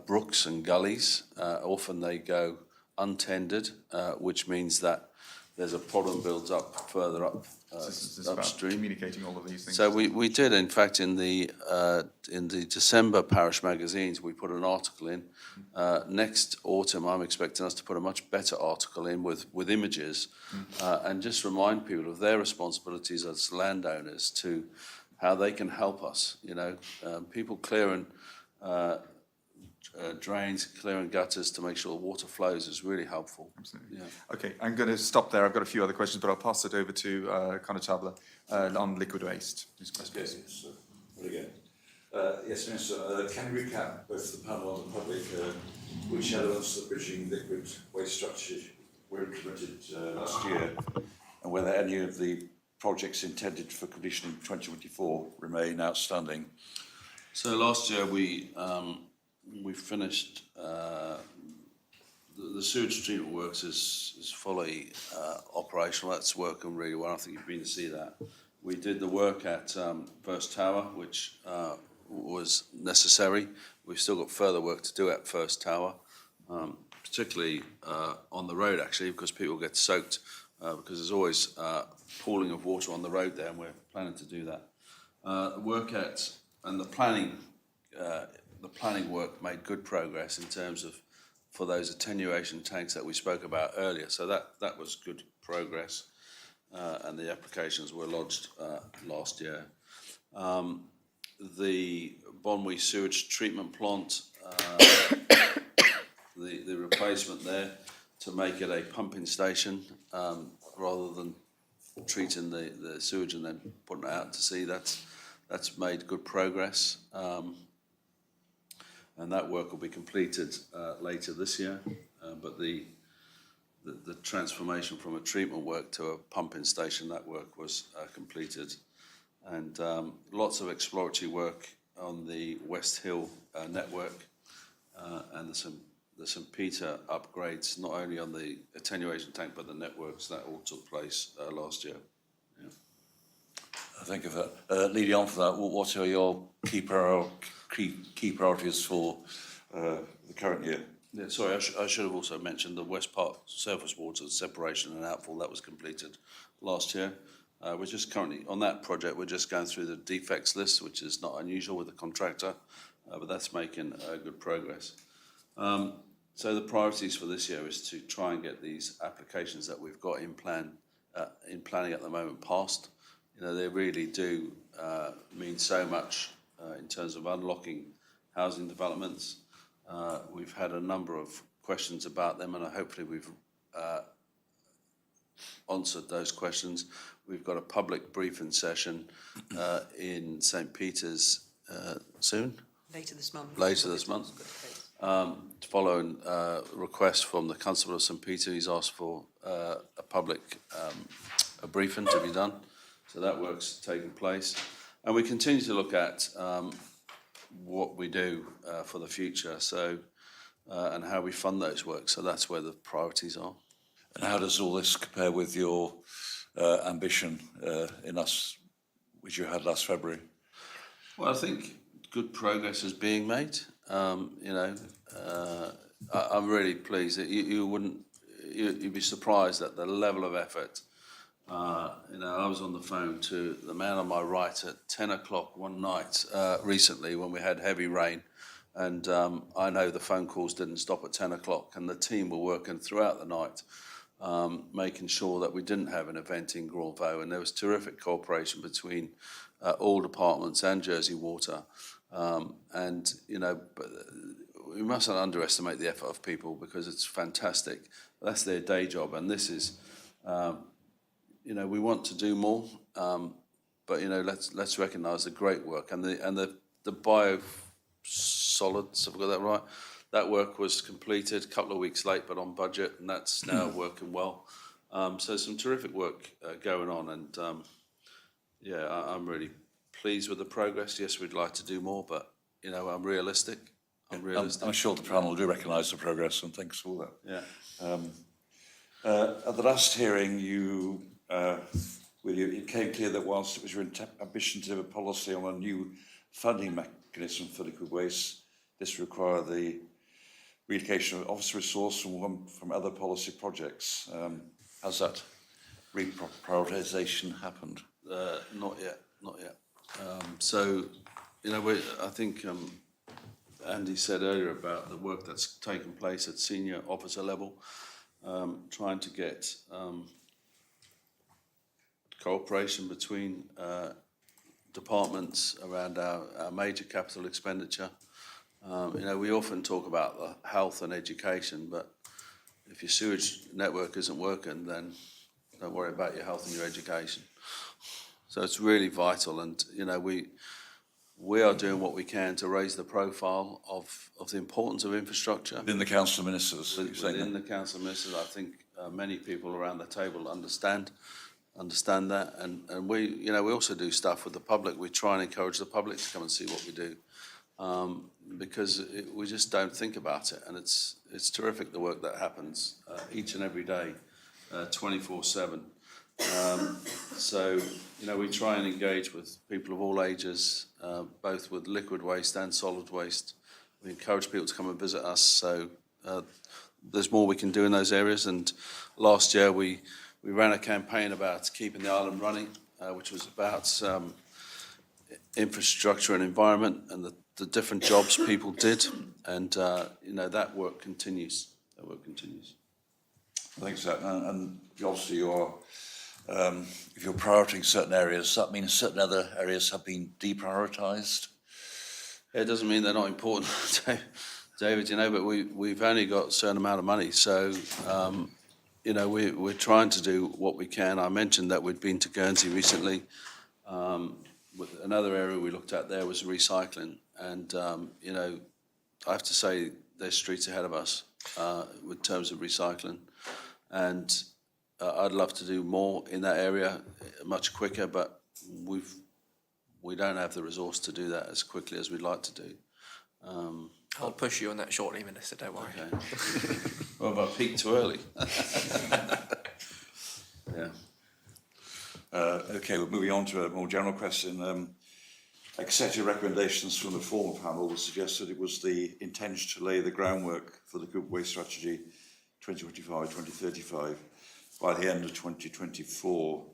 brooks and gullies. Often they go untended, which means that there's a problem builds up further up This is about upstream. communicating all of these things. So we did, in fact, in the December parish magazines, we put an article in. Next autumn, I'm expecting us to put a much better article in with images, and just remind people of their responsibilities as landowners to how they can help us. People clearing drains, clearing gutters to make sure water flows is really helpful. Absolutely. Yeah. Okay, I'm going to stop there. I've got a few other questions, but I'll pass it over to Qtly on liquid waste. These questions. Yes, very good. Yes, Minister, can you recap both the panel and the public which elements of the bridging liquid waste strategy were implemented last year, and whether any of the projects intended for completion in 2024 remain outstanding? So last year we finished the sewage treatment works is fully operational. That's working really well. I think you've been to see that. We did the work at First Tower, which was necessary. We've still got further work to do at First Tower, particularly on the road actually, because people get soaked because there's always pooling of water on the road there, and we're planning to do that. The planning work made good progress in terms of for those attenuation tanks that we spoke about earlier. So that was good progress, and the applications were lodged last year. The Bonwy sewage treatment plant, the replacement there to make it a pumping station rather than treating the sewage and then putting it out to sea. That's made good progress. And that work will be completed later this year. But the transformation from a treatment work to a pumping station, that work was completed. And lots of exploratory work on the West Hill network and the St Peter upgrades, not only on the attenuation tank but the networks. That all took place last year. Yeah. Thank you for that. Leading on from that, what are your key priorities for the current year? Yeah, sorry, I should have also mentioned the West Park surface water separation and outfall. That was completed last year. We're just currently, on that project, we're just going through the defects list, which is not unusual with the contractor, but that's making good progress. So the priorities for this year is to try and get these applications that we've got in planning at the moment passed. They really do mean so much in terms of unlocking housing developments. We've had a number of questions about them, and hopefully we've answered those questions. We've got a public briefing session in St Peter's soon. Later this month. Following a request from the Constable of St Peter, he's asked for a public a briefing to be done. So that work's taking place. And we continue to look at what we do for the future, and how we fund those works. So that's where the priorities are. And how does all this compare with your ambition which you had last February? Well, I think good progress is being made. I'm really pleased that you'd be surprised at the level of effort I was on the phone to the man on my right at 10 o'clock one night recently when we had heavy rain. And I know the phone calls didn't stop at 10 o'clock, and the team were working throughout the night, making sure that we didn't have an event in Granvaux. And there was terrific cooperation between all departments and Jersey Water. But we mustn't underestimate the effort of people, because it's fantastic. That's their day job, and this is, we want to do more, but let's recognise the great work and the biosolids. Have I got that right? That work was completed a couple of weeks late, but on budget, and that's now working well. So some terrific work going on, and I'm really pleased with the progress. Yes, we'd like to do more, but I'm realistic. I'm sure the panel do recognise the progress, and thanks for that. Yeah. At the last hearing, it came clear that whilst it was your ambition to have a policy on a new funding mechanism for liquid waste, this required the relocation of office resource from other policy projects. Has that reprioritisation happened? Not yet. I think Andy said earlier about the work that's taken place at senior officer level, trying to get cooperation between departments around our major capital expenditure. We often talk about the health and education, but if your sewage network isn't working, then don't worry about your health and your education. So it's really vital, and we are doing what we can to raise the profile of the importance of infrastructure. Within the Council of Ministers? Within the Council of Ministers, I think many people around the table understand that, and we also do stuff with the public. We try and encourage the public to come and see what we do, because we just don't think about it, and it's terrific the work that happens each and every day, 24/7. We try and engage with people of all ages, both with liquid waste and solid waste. We encourage people to come and visit us, so there's more we can do in those areas. And last year we ran a campaign about keeping the island running, which was about infrastructure and environment and the different jobs people did, and that work continues. Thanks for that. And obviously if you're prioritising certain areas, that means certain other areas have been deprioritised? It doesn't mean they're not important, David, but we've only got a certain amount of money. So, we're trying to do what we can. I mentioned that we'd been to Guernsey recently. With another area we looked at there was recycling. And, I have to say there's streets ahead of us with terms of recycling. And I'd love to do more in that area much quicker, but we don't have the resource to do that as quickly as we'd like to do. I'll push you on that shortly, Minister, don't worry. Okay. Well, if I peaked too early. Yeah. Okay, we're moving on to a more general question. Accept your recommendations from the former panel that suggested it was the intention to lay the groundwork for the Group Waste Strategy 2025-2035 by the end of 2024.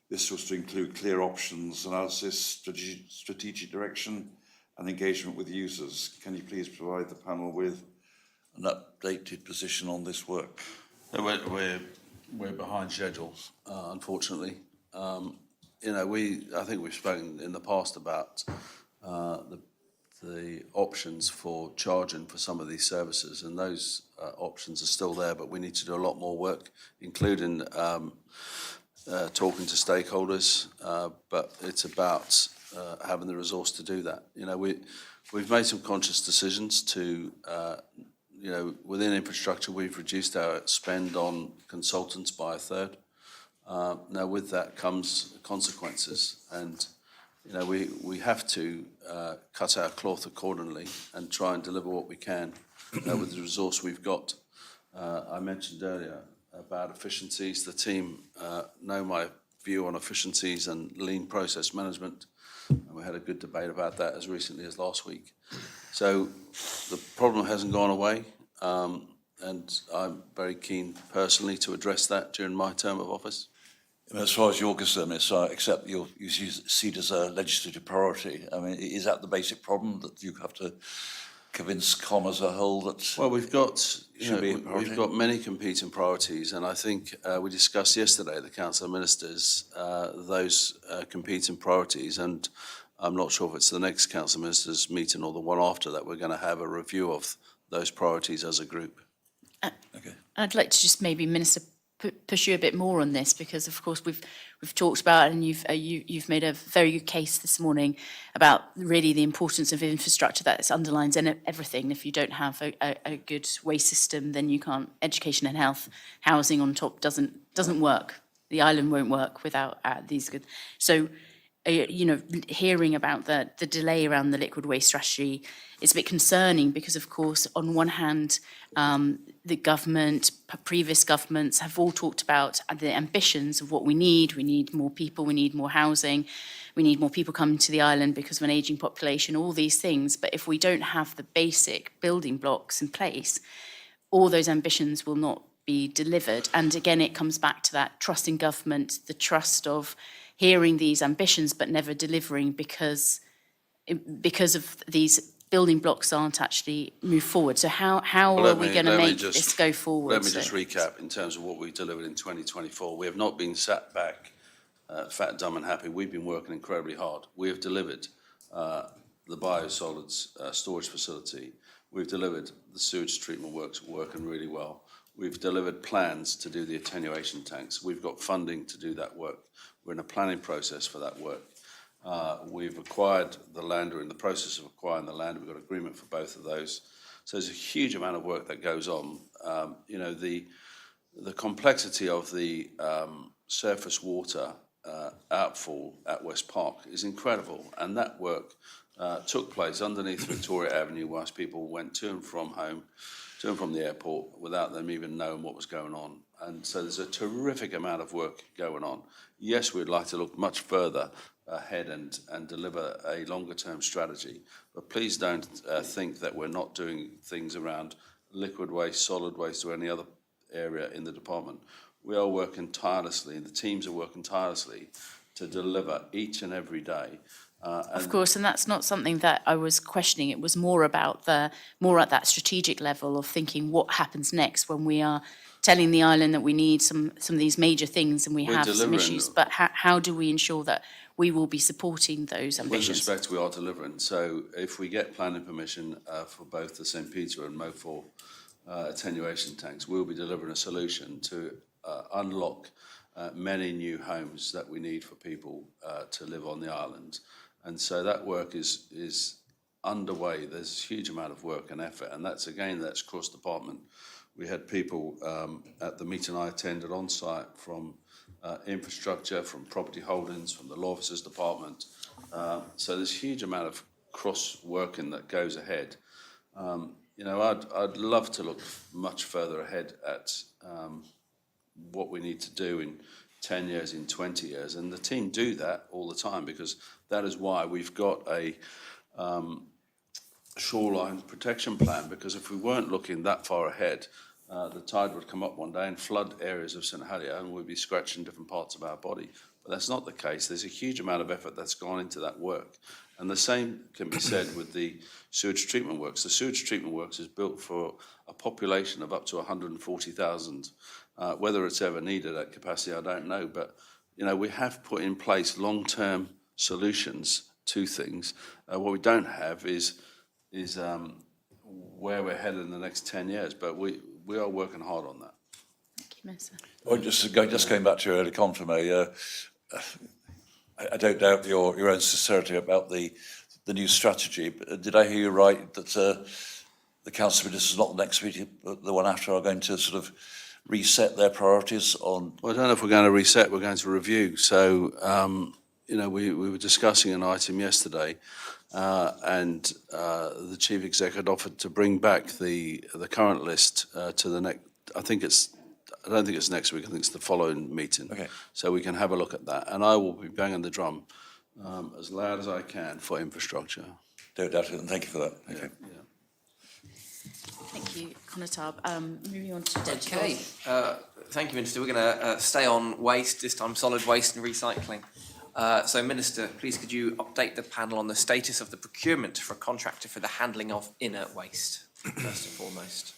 This was to include clear options, analysis, strategic direction and engagement with users. Can you please provide the panel with an updated position on this work? We're behind schedule, unfortunately. I think we've spoken in the past about the options for charging for some of these services, and those options are still there, but we need to do a lot more work, including talking to stakeholders, but it's about having the resource to do that. We've made some conscious decisions to, within infrastructure, we've reduced our spend on consultants by a third. Now, with that comes consequences, and we have to cut our cloth accordingly and try and deliver what we can with the resource we've got. I mentioned earlier about efficiencies. The team know my view on efficiencies and lean process management, and we had a good debate about that as recently as last week. So the problem hasn't gone away, and I'm very keen personally to address that during my term of office. As far as you're concerned, Miss, I accept you see it as a legislative priority. I mean, is that the basic problem, that you have to convince Com as a whole that? Well, we've got, Should be a priority. we've got many competing priorities, and I think we discussed yesterday at the Council of Ministers those competing priorities, and I'm not sure if it's the next Council of Ministers meeting or the one after that, we're going to have a review of those priorities as a group. Okay. I'd like to just maybe, Minister, push you a bit more on this, because of course we've talked about, and you've made a very good case this morning about really the importance of infrastructure that underlines everything. If you don't have a good waste system, then you can't. Education and health, housing on top doesn't work. The island won't work without these good. So, hearing about the delay around the liquid waste strategy, it's a bit concerning, because of course, on one hand, the government, previous governments have all talked about the ambitions of what we need. We need more people, we need more housing, we need more people coming to the island because of an ageing population, all these things. But if we don't have the basic building blocks in place, all those ambitions will not be delivered. And again, it comes back to that trust in government, the trust of hearing these ambitions but never delivering because of these building blocks aren't actually moved forward. So how are we going to make this go forward? Let me just recap in terms of what we delivered in 2024. We have not been sat back, fat, dumb and happy. We've been working incredibly hard. We have delivered the biosolids storage facility. We've delivered the sewage treatment works working really well. We've delivered plans to do the attenuation tanks. We've got funding to do that work. We're in a planning process for that work. We've acquired the land, or in the process of acquiring the land. We've got agreement for both of those. So there's a huge amount of work that goes on. The complexity of the surface water outfall at West Park is incredible, and that work took place underneath Victoria Avenue whilst people went to and from home, to and from the airport, without them even knowing what was going on. And so there's a terrific amount of work going on. Yes, we'd like to look much further ahead and deliver a longer term strategy, but please don't think that we're not doing things around liquid waste, solid waste, or any other area in the department. We are working tirelessly, and the teams are working tirelessly to deliver each and every day. Of course, and that's not something that I was questioning. It was more about more at that strategic level of thinking what happens next when we are telling the island that we need some of these major things and we have some issues. But how do we ensure that we will be supporting those ambitions? With respect, we are delivering. So if we get planning permission for both the St. Peter and Mofor attenuation tanks, we'll be delivering a solution to unlock many new homes that we need for people to live on the island. And so that work is underway. There's a huge amount of work and effort, and that's cross-department. We had people at the meeting I attended on site from infrastructure, from property holdings, from the law officers department. So there's a huge amount of cross-working that goes ahead. I'd love to look much further ahead at what we need to do in 10 years, in 20 years. And the team do that all the time, because that is why we've got a shoreline protection plan, because if we weren't looking that far ahead, the tide would come up one day and flood areas of St Helier, and we'd be scratching different parts of our body. But that's not the case. There's a huge amount of effort that's gone into that work. And the same can be said with the sewage treatment works. The sewage treatment works is built for a population of up to 140,000. Whether it's ever needed at capacity, I don't know. But, we have put in place long-term solutions to things. What we don't have is where we're headed in the next 10 years. But we are working hard on that. Thank you, Minister. Well, just going back to your earlier comment, I don't doubt your own sincerity about the new strategy. But did I hear you right that the Council of Ministers, not the next meeting, but the one after, are going to sort of reset their priorities on? Well, I don't know if we're going to reset. We're going to review. So, we were discussing an item yesterday, and the Chief Executive offered to bring back the current list to the next. I don't think it's next week. I think it's the following meeting. Okay. So we can have a look at that, and I will be banging the drum as loud as I can for infrastructure. Don't doubt it, and thank you for that. Okay. Thank you, Conatab. Moving on to Deputy. Okay. Thank you, Minister. We're going to stay on waste, this time solid waste and recycling. So, Minister, please could you update the panel on the status of the procurement for a contractor for the handling of inert waste, first and foremost?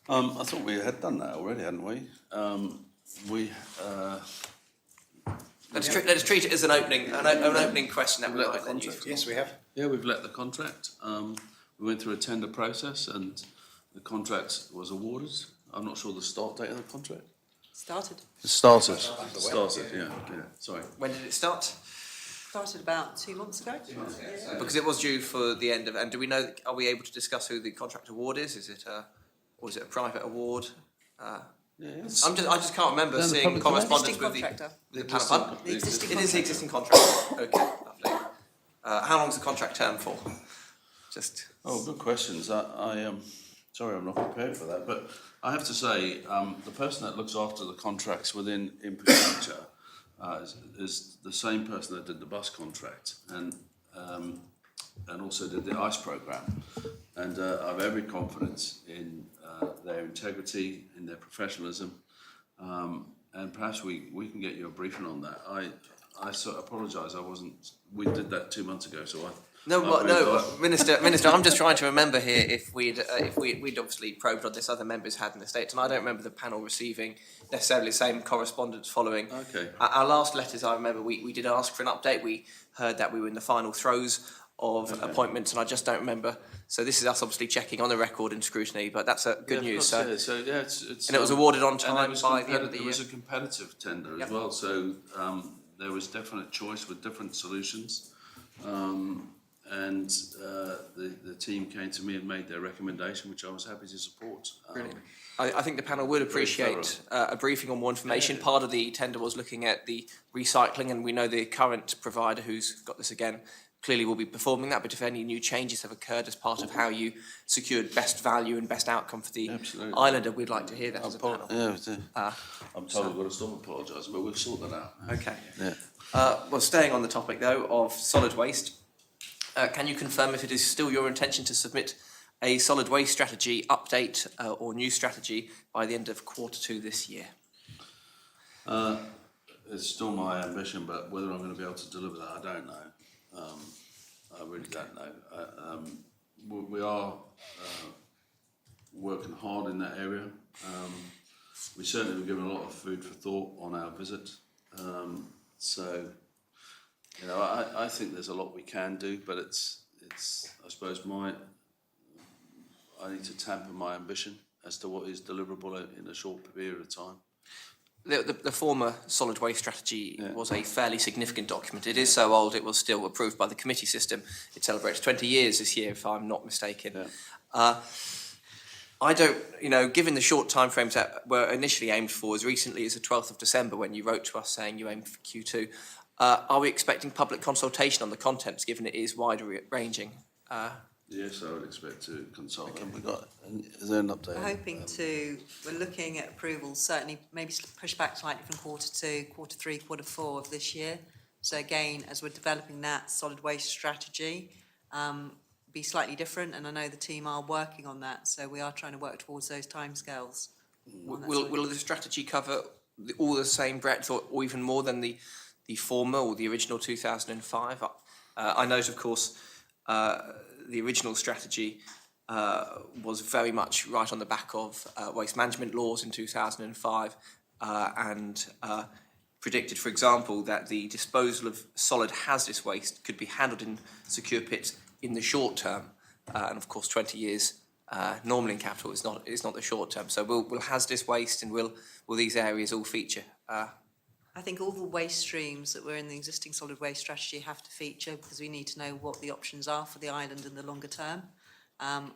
I thought we had done that already, hadn't we? Let us treat it as an opening question that we might then use. Yes, we have. Yeah, we've let the contract. We went through a tender process and the contract was awarded. I'm not sure the start date of the contract. Started. It started. Yeah. Sorry. When did it start? Started about 2 months ago. Because it was due for the end of, and do we know, are we able to discuss who the contract award is? Is it or is it a private award? I just can't remember seeing correspondence with the panel. The existing It is the existing contract. Okay, lovely. How long is the contract term for? Just. Oh, good questions. Sorry, I'm not prepared for that, but I have to say, the person that looks after the contracts within infrastructure is the same person that did the bus contract and also did the ICE programme. And I have every confidence in their integrity, in their professionalism, and perhaps we can get you a briefing on that. I apologise, we did that 2 months ago, so No, Minister, I'm just trying to remember here if we'd obviously probed what this other members had in the States, and I don't remember the panel receiving necessarily the same correspondence following. Okay. Our last letters, I remember we did ask for an update. We heard that we were in the final throes of appointments, and I just don't remember. So this is us obviously checking on the record in scrutiny, but that's good news. It's and it was awarded on time by the end of the year. It was a competitive tender as well, so there was definite choice with different solutions. And the team came to me and made their recommendation, which I was happy to support. Brilliant. I think the panel would appreciate a briefing on more information. Part of the tender was looking at the recycling, and we know the current provider who's got this again clearly will be performing that, but if any new changes have occurred as part of how you secured best value and best outcome for the islander, we'd like to hear that as a panel. I'm told I've got to stop apologising, but we'll sort that out. Okay. Yeah. Well, staying on the topic, though, of solid waste, can you confirm if it is still your intention to submit a solid waste strategy update or new strategy by the end of Q2 this year? It's still my ambition, but whether I'm going to be able to deliver that, I don't know. I really don't know. We are working hard in that area. We certainly were given a lot of food for thought on our visit. I think there's a lot we can do, but it's I suppose I need to tamper my ambition as to what is deliverable in a short period of time. The former solid waste strategy was a fairly significant document. It is so old it was still approved by the committee system. It celebrates 20 years this year, if I'm not mistaken. Yeah. I don't, given the short timeframes that were initially aimed for as recently as the 12th of December when you wrote to us saying you aimed for Q2, are we expecting public consultation on the contents given it is wider ranging? Yes, I would expect to consult. Is there an update? We're looking at approvals, certainly maybe push back slightly from Q2, Q3, Q4 of this year. So again, as we're developing that solid waste strategy, be slightly different, and I know the team are working on that, so we are trying to work towards those timescales. Will the strategy cover all the same breadth or even more than the former or the original 2005? I note, of course, the original strategy was very much right on the back of waste management laws in 2005 and predicted, for example, that the disposal of solid hazardous waste could be handled in secure pits in the short term. And of course, 20 years normally in capital is not the short term. So will hazardous waste and will these areas all feature? I think all the waste streams that were in the existing solid waste strategy have to feature because we need to know what the options are for the island in the longer term. And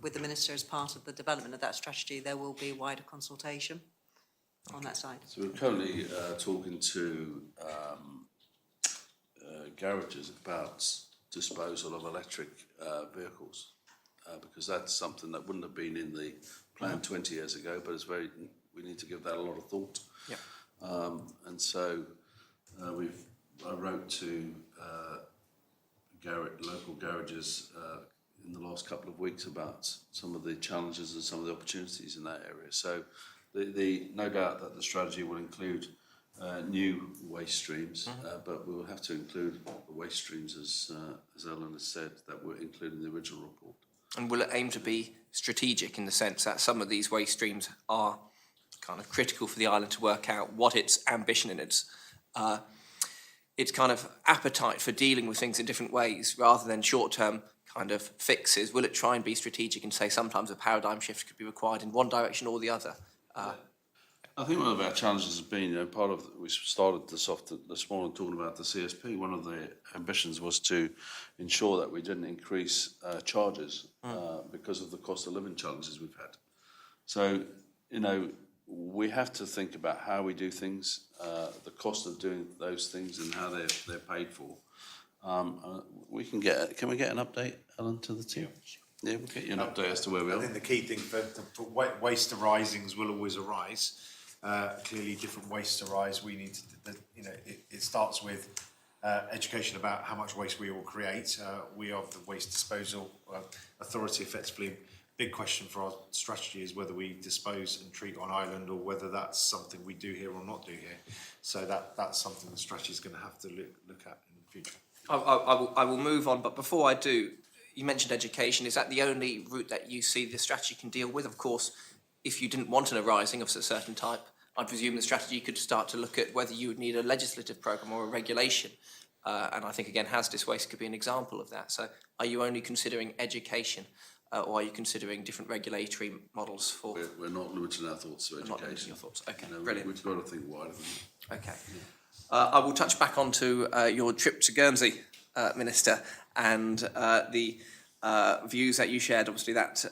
with the Minister as part of the development of that strategy, there will be wider consultation on that side. So we're currently talking to garages about disposal of electric vehicles because that's something that wouldn't have been in the plan 20 years ago, but we need to give that a lot of thought. Yeah. And so I wrote to local garages in the last couple of weeks about some of the challenges and some of the opportunities in that area. So no doubt that the strategy will include new waste streams, but we will have to include the waste streams, as Ellen has said, that were included in the original report. And will it aim to be strategic in the sense that some of these waste streams are kind of critical for the island to work out what its ambition and its kind of appetite for dealing with things in different ways rather than short-term kind of fixes? Will it try and be strategic and say sometimes a paradigm shift could be required in one direction or the other? I think one of our challenges has been, part of, we started this off this morning talking about the CSP. One of the ambitions was to ensure that we didn't increase charges because of the cost of living challenges we've had. So, we have to think about how we do things, the cost of doing those things and how they're paid for. Can we get an update, Ellen, to the team? Yeah, we'll get you an update as to where we are. I think the key thing for waste arisings will always arise. Clearly, different waste arise. We need to, it starts with education about how much waste we all create. We are the waste disposal authority, effectively. Big question for our strategy is whether we dispose and treat on island or whether that's something we do here or not do here. So that's something the strategy is going to have to look at in the future. I will move on, but before I do, you mentioned education. Is that the only route that you see the strategy can deal with? Of course, if you didn't want an arising of a certain type, I presume the strategy could start to look at whether you would need a legislative programme or a regulation. And I think, again, hazardous waste could be an example of that. So are you only considering education or are you considering different regulatory models for... We're not limiting our thoughts to education. Not limiting your thoughts. Okay, brilliant. We've got to think wider than that. Okay. I will touch back onto your trip to Guernsey, Minister, and the views that you shared. Obviously, that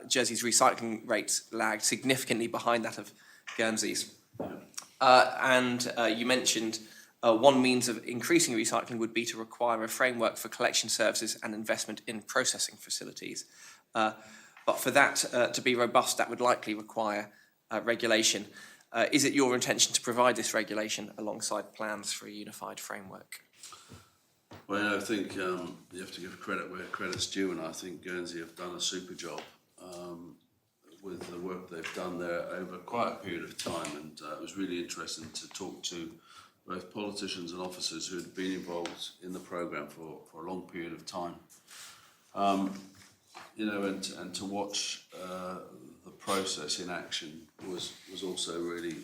Jersey's recycling rate lagged significantly behind that of Guernsey's. And you mentioned one means of increasing recycling would be to require a framework for collection services and investment in processing facilities. But for that to be robust, that would likely require regulation. Is it your intention to provide this regulation alongside plans for a unified framework? Well, I think you have to give credit where credit's due, and I think Guernsey have done a super job with the work they've done there over quite a period of time, and it was really interesting to talk to both politicians and officers who had been involved in the programme for a long period of time. And to watch the process in action was also really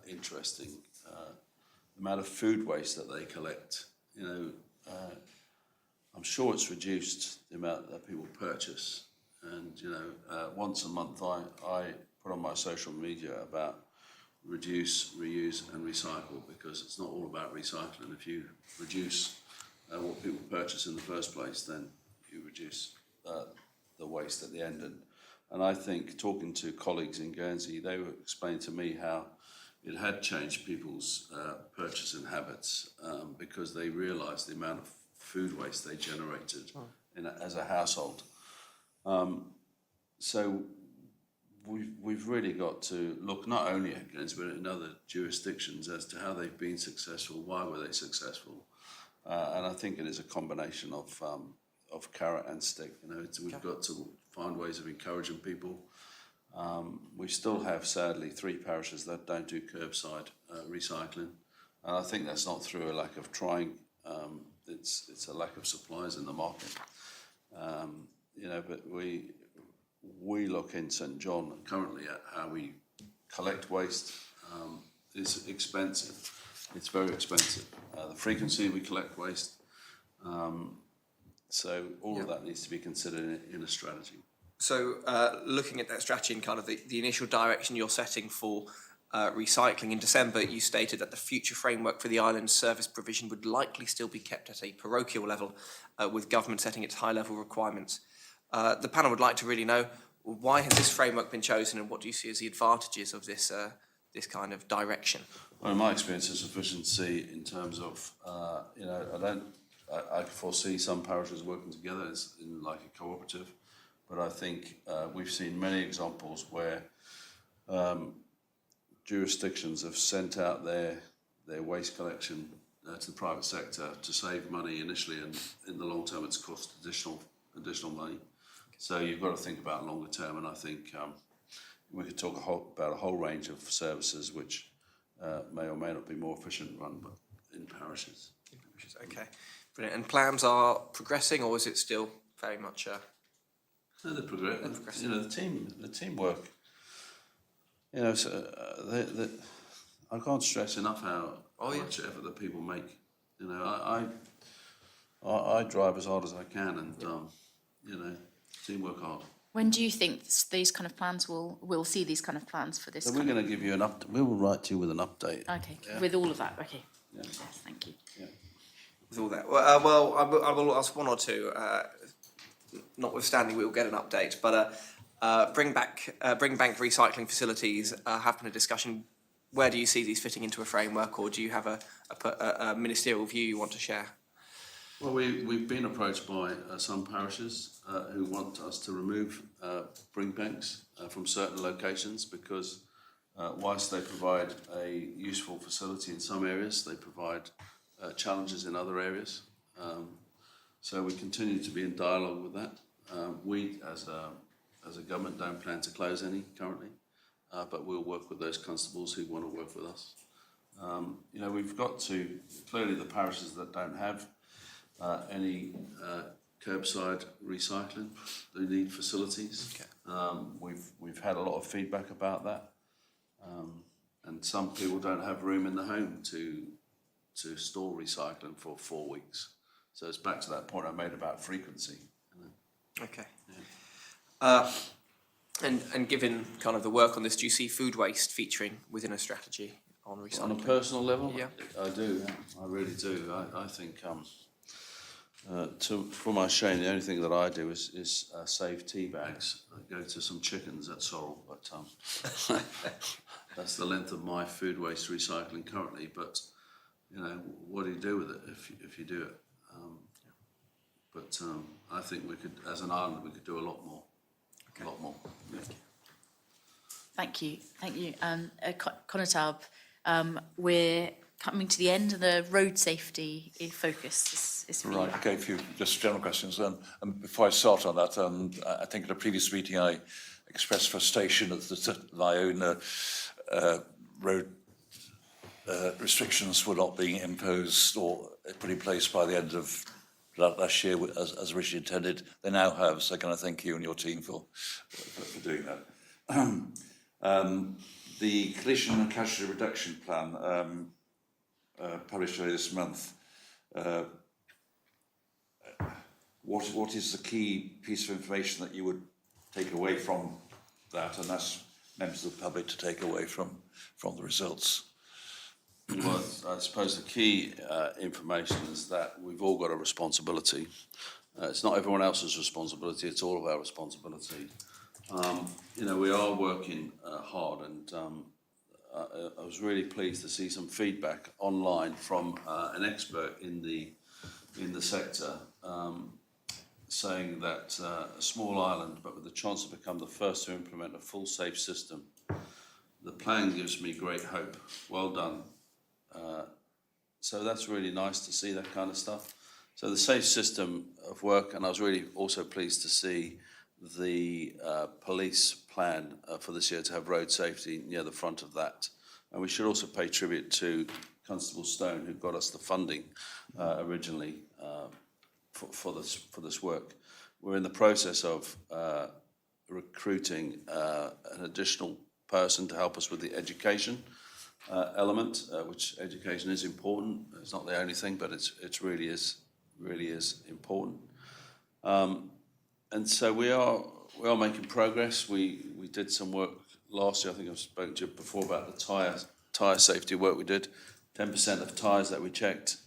interesting. The amount of food waste that they collect, I'm sure it's reduced the amount that people purchase. And, once a month I put on my social media about reduce, reuse and recycle, because it's not all about recycling. If you reduce what people purchase in the first place, then you reduce the waste at the end. And I think talking to colleagues in Guernsey, they were explaining to me how it had changed people's purchasing habits because they realised the amount of food waste they generated as a household. So we've really got to look not only at Guernsey but in other jurisdictions as to how they've been successful, why were they successful, and I think it is a combination of carrot and stick. We've got to find ways of encouraging people. We still have, sadly, 3 parishes that don't do curbside recycling, and I think that's not through a lack of trying. It's a lack of supplies in the market. But we look in St John currently at how we collect waste. It's expensive. It's very expensive. The frequency we collect waste. So all of that needs to be considered in a strategy. So looking at that strategy and kind of the initial direction you're setting for recycling, in December you stated that the future framework for the island's service provision would likely still be kept at a parochial level, with government setting its high-level requirements. The panel would like to really know, why has this framework been chosen and what do you see as the advantages of this kind of direction? Well, in my experience, there's efficiency in terms of, I foresee some parishes working together in like a cooperative, but I think we've seen many examples where jurisdictions have sent out their waste collection to the private sector to save money initially, and in the long term it's cost additional money. So you've got to think about longer term, and I think we could talk about a whole range of services which may or may not be more efficient run but in parishes. Okay, brilliant. And plans are progressing, or is it still very much No, they're progressing. progressing. You know, the teamwork. You know, so, I can't stress enough how much effort that people make. You know, I drive as hard as I can, and you know, teamwork hard. When do you think these kind of plans we'll see these kind of plans for this? So we're going to give you an update. We will write to you with an update. Okay, with all of that. Okay. Yeah. Yes, thank you. With all that? Well, I will ask one or two. Notwithstanding, we will get an update. But bring bank recycling facilities have been a discussion. Where do you see these fitting into a framework, or do you have a ministerial view you want to share? Well, we've been approached by some parishes who want us to remove bring banks from certain locations because whilst they provide a useful facility in some areas, they provide challenges in other areas. So we continue to be in dialogue with that. We, as a government, don't plan to close any currently, but we'll work with those constables who want to work with us. You know, we've got to, clearly the parishes that don't have any curbside recycling, they need facilities. Okay. We've had a lot of feedback about that, and some people don't have room in the home to store recycling for 4 weeks. So it's back to that point I made about frequency. You know? Okay. Yeah. And given kind of the work on this, do you see food waste featuring within a strategy on recycling? On a personal level, yeah, I do. Yeah. I really do. I think. For my shame, the only thing that I do is save tea bags. I go to some chickens at Sorrel, but that's the length of my food waste recycling currently. But you know, what do you do with it if you do it? But I think we could, as an island, we could do a lot more. Okay. A lot more. Yeah. Thank you. Conatab, we're coming to the end of the road safety focus is for Right, you. okay, a few just general questions. And before I start on that, I think at a previous meeting I expressed frustration that my own road restrictions were not being imposed or put in place by the end of last year as originally intended. They now have, so can I thank you and your team for doing that. The collision and casualty reduction plan published earlier this month. What is the key piece of information that you would take away from that, and ask members of the public to take away from the results? Well, I suppose the key information is that we've all got a responsibility. It's not everyone else's responsibility, it's all of our responsibility. You know, we are working hard, and I was really pleased to see some feedback online from an expert in the sector saying that a small island, but with the chance to become the first to implement a full safe system, the plan gives me great hope. Well done. So that's really nice to see that kind of stuff. So the safe system of work, and I was really also pleased to see the police plan for this year to have road safety near the front of that. And we should also pay tribute to Constable Stone, who got us the funding originally for this work. We're in the process of recruiting an additional person to help us with the education element, which education is important. It's not the only thing, but it really is important. And so we are making progress. We did some work last year. I think I've spoken to you before about the tyre safety work we did. 10% of tyres that we checked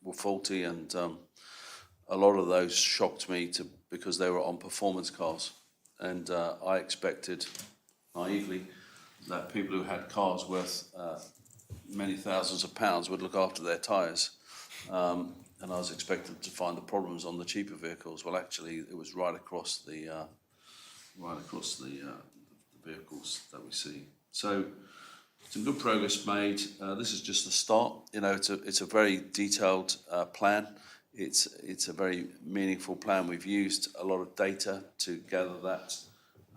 were faulty, and a lot of those shocked me because they were on performance cars. And I expected, naively, that people who had cars worth many thousands of pounds would look after their tyres. And I was expected to find the problems on the cheaper vehicles. Well, actually, it was right across the vehicles that we see. So, some good progress made. This is just the start. You know, it's a very detailed plan. It's a very meaningful plan. We've used a lot of data to gather that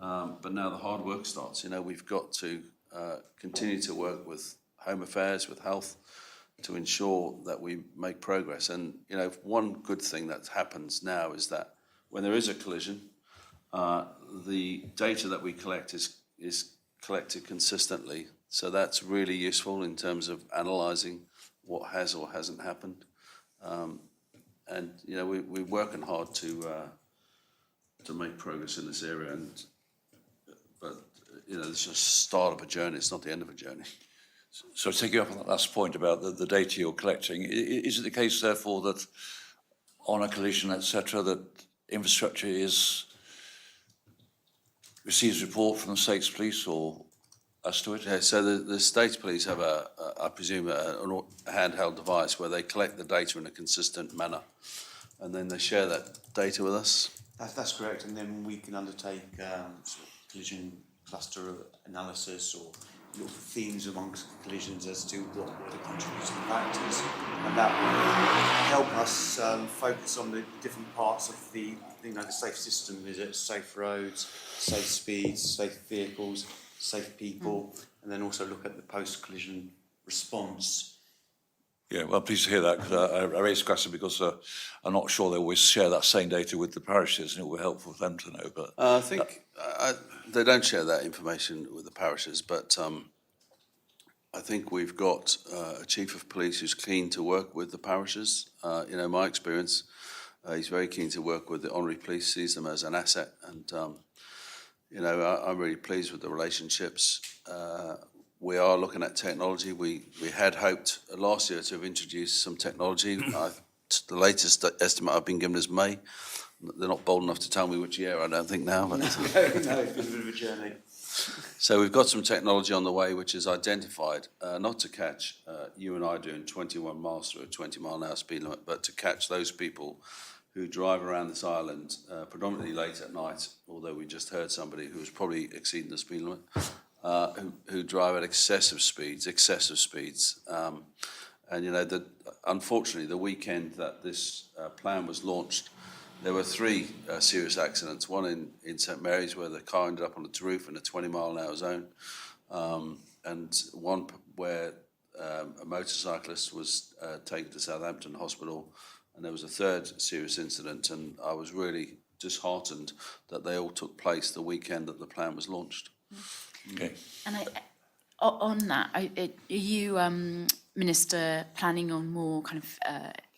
But now the hard work starts. We've got to continue to work with Home Affairs, with Health, to ensure that we make progress. And, one good thing that happens now is that when there is a collision, the data that we collect is collected consistently. So that's really useful in terms of analysing what has or hasn't happened. And, we're working hard to make progress in this area. But it's just the start of a journey. It's not the end of a journey. So taking up on that last point about the data you're collecting, is it the case, therefore, that on a collision, etc., that infrastructure receives report from the State's police or as to it? Yeah, so the State Police have I presume, a handheld device where they collect the data in a consistent manner, and then they share that data with us. That's correct, and then we can undertake sort of collision cluster analysis or look for themes amongst collisions as to what were the contributing factors, and that will help us focus on the different parts of the safe system. Is it safe roads, safe speeds, safe vehicles, safe people, and then also look at the post-collision response. Yeah, well, I'm pleased to hear that, because I raised the question because I'm not sure they always share that same data with the parishes, and it would be helpful for them to know. But I think they don't share that information with the parishes, but I think we've got a chief of police who's keen to work with the parishes. My experience, he's very keen to work with the honorary police, sees them as an asset, and I'm really pleased with the relationships. We are looking at technology. We had hoped last year to have introduced some technology. The latest estimate I've been given is May. They're not bold enough to tell me which year, I don't think now. But No, it's been a bit of a journey. So we've got some technology on the way which is identified, not to catch you and I doing 21 miles through a 20-mile-an-hour speed limit, but to catch those people who drive around this island predominantly late at night, although we just heard somebody who was probably exceeding the speed limit, who drive at excessive speeds. Unfortunately, the weekend that this plan was launched, there were 3 serious accidents, one in St Mary's where the car ended up on its roof in a 20-mile-an-hour zone, and one where a motorcyclist was taken to Southampton Hospital, and there was a 3rd serious incident, and I was really disheartened that they all took place the weekend that the plan was launched. okay. And on that, are you, Minister, planning on more kind of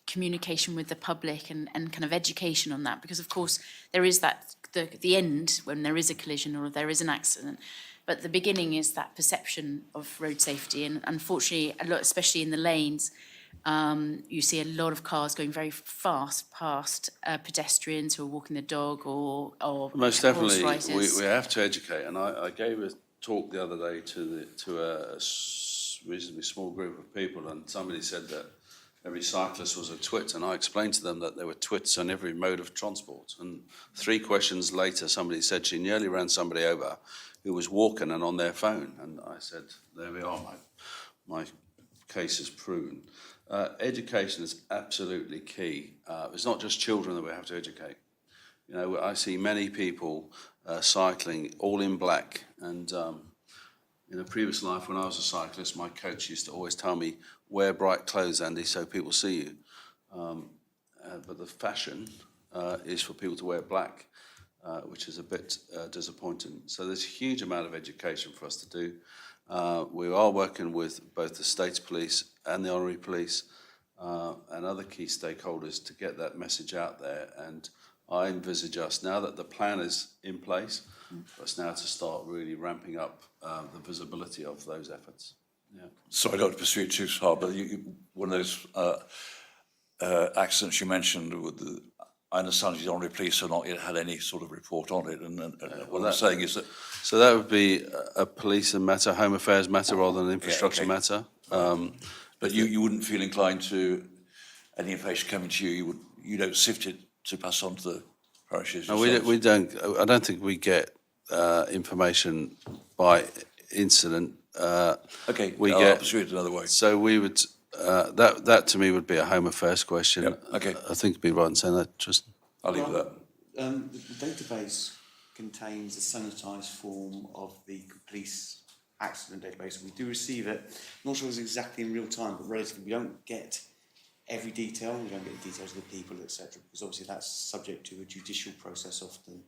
communication with the public and kind of education on that? Because of course there is that the end when there is a collision or there is an accident, but the beginning is that perception of road safety, and unfortunately a lot, especially in the lanes, you see a lot of cars going very fast past pedestrians who are walking the dog or Most horse definitely, riders. we have to educate, and I gave a talk the other day to a reasonably small group of people, and somebody said that every cyclist was a twit, and I explained to them that there were twits on every mode of transport. And 3 questions later, somebody said she nearly ran somebody over who was walking and on their phone, and I said, there we are, my case is proven. Education is absolutely key. It's not just children that we have to educate. I see many people cycling all in black, and in a previous life when I was a cyclist, my coach used to always tell me, wear bright clothes, Andy, so people see you. But the fashion is for people to wear black, which is a bit disappointing. So there's a huge amount of education for us to do. We are working with both the State Police and the Honorary Police and other key stakeholders to get that message out there. And I envisage us, now that the plan is in place, for us now to start really ramping up the visibility of those efforts. Yeah. Sorry, I don't want to pursue it too hard, but one of those accidents you mentioned, I understand the Honorary Police have not yet had any sort of report on it, and what I'm saying is that... So that would be a police matter, Home Affairs matter, rather than an infrastructure matter. But you wouldn't feel inclined to, any information coming to you, you don't sift it to pass on to the parishes? No, we don't. I don't think we get information by incident. Okay, I'll pursue it another way. So we would, that to me would be a Home Affairs question. Yep, okay. I think it'd be right in saying that, Tristan. I'll leave it at that. The database contains a sanitised form of the police accident database. We do receive it. I'm not sure it's exactly in real time, but relatively, we don't get every detail. We don't get the details of the people, etc., because obviously that's subject to a judicial process often.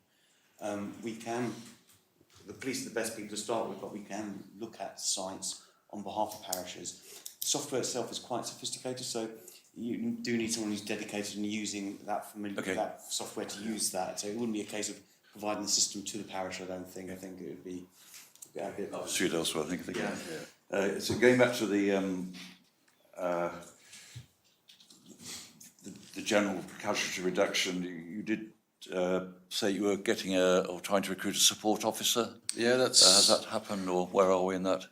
The police are the best people to start with, but we can look at sites on behalf of parishes. The software itself is quite sophisticated, so you do need someone who's dedicated and using that familiar with that software to use that. So it wouldn't be a case of providing the system to the parish, I don't think. I think it would be a bit... Shoot elsewhere, I think. So going back to the general casualty reduction, you did say you were getting or trying to recruit a support officer. Yeah, that's... Has that happened, or where are we in that?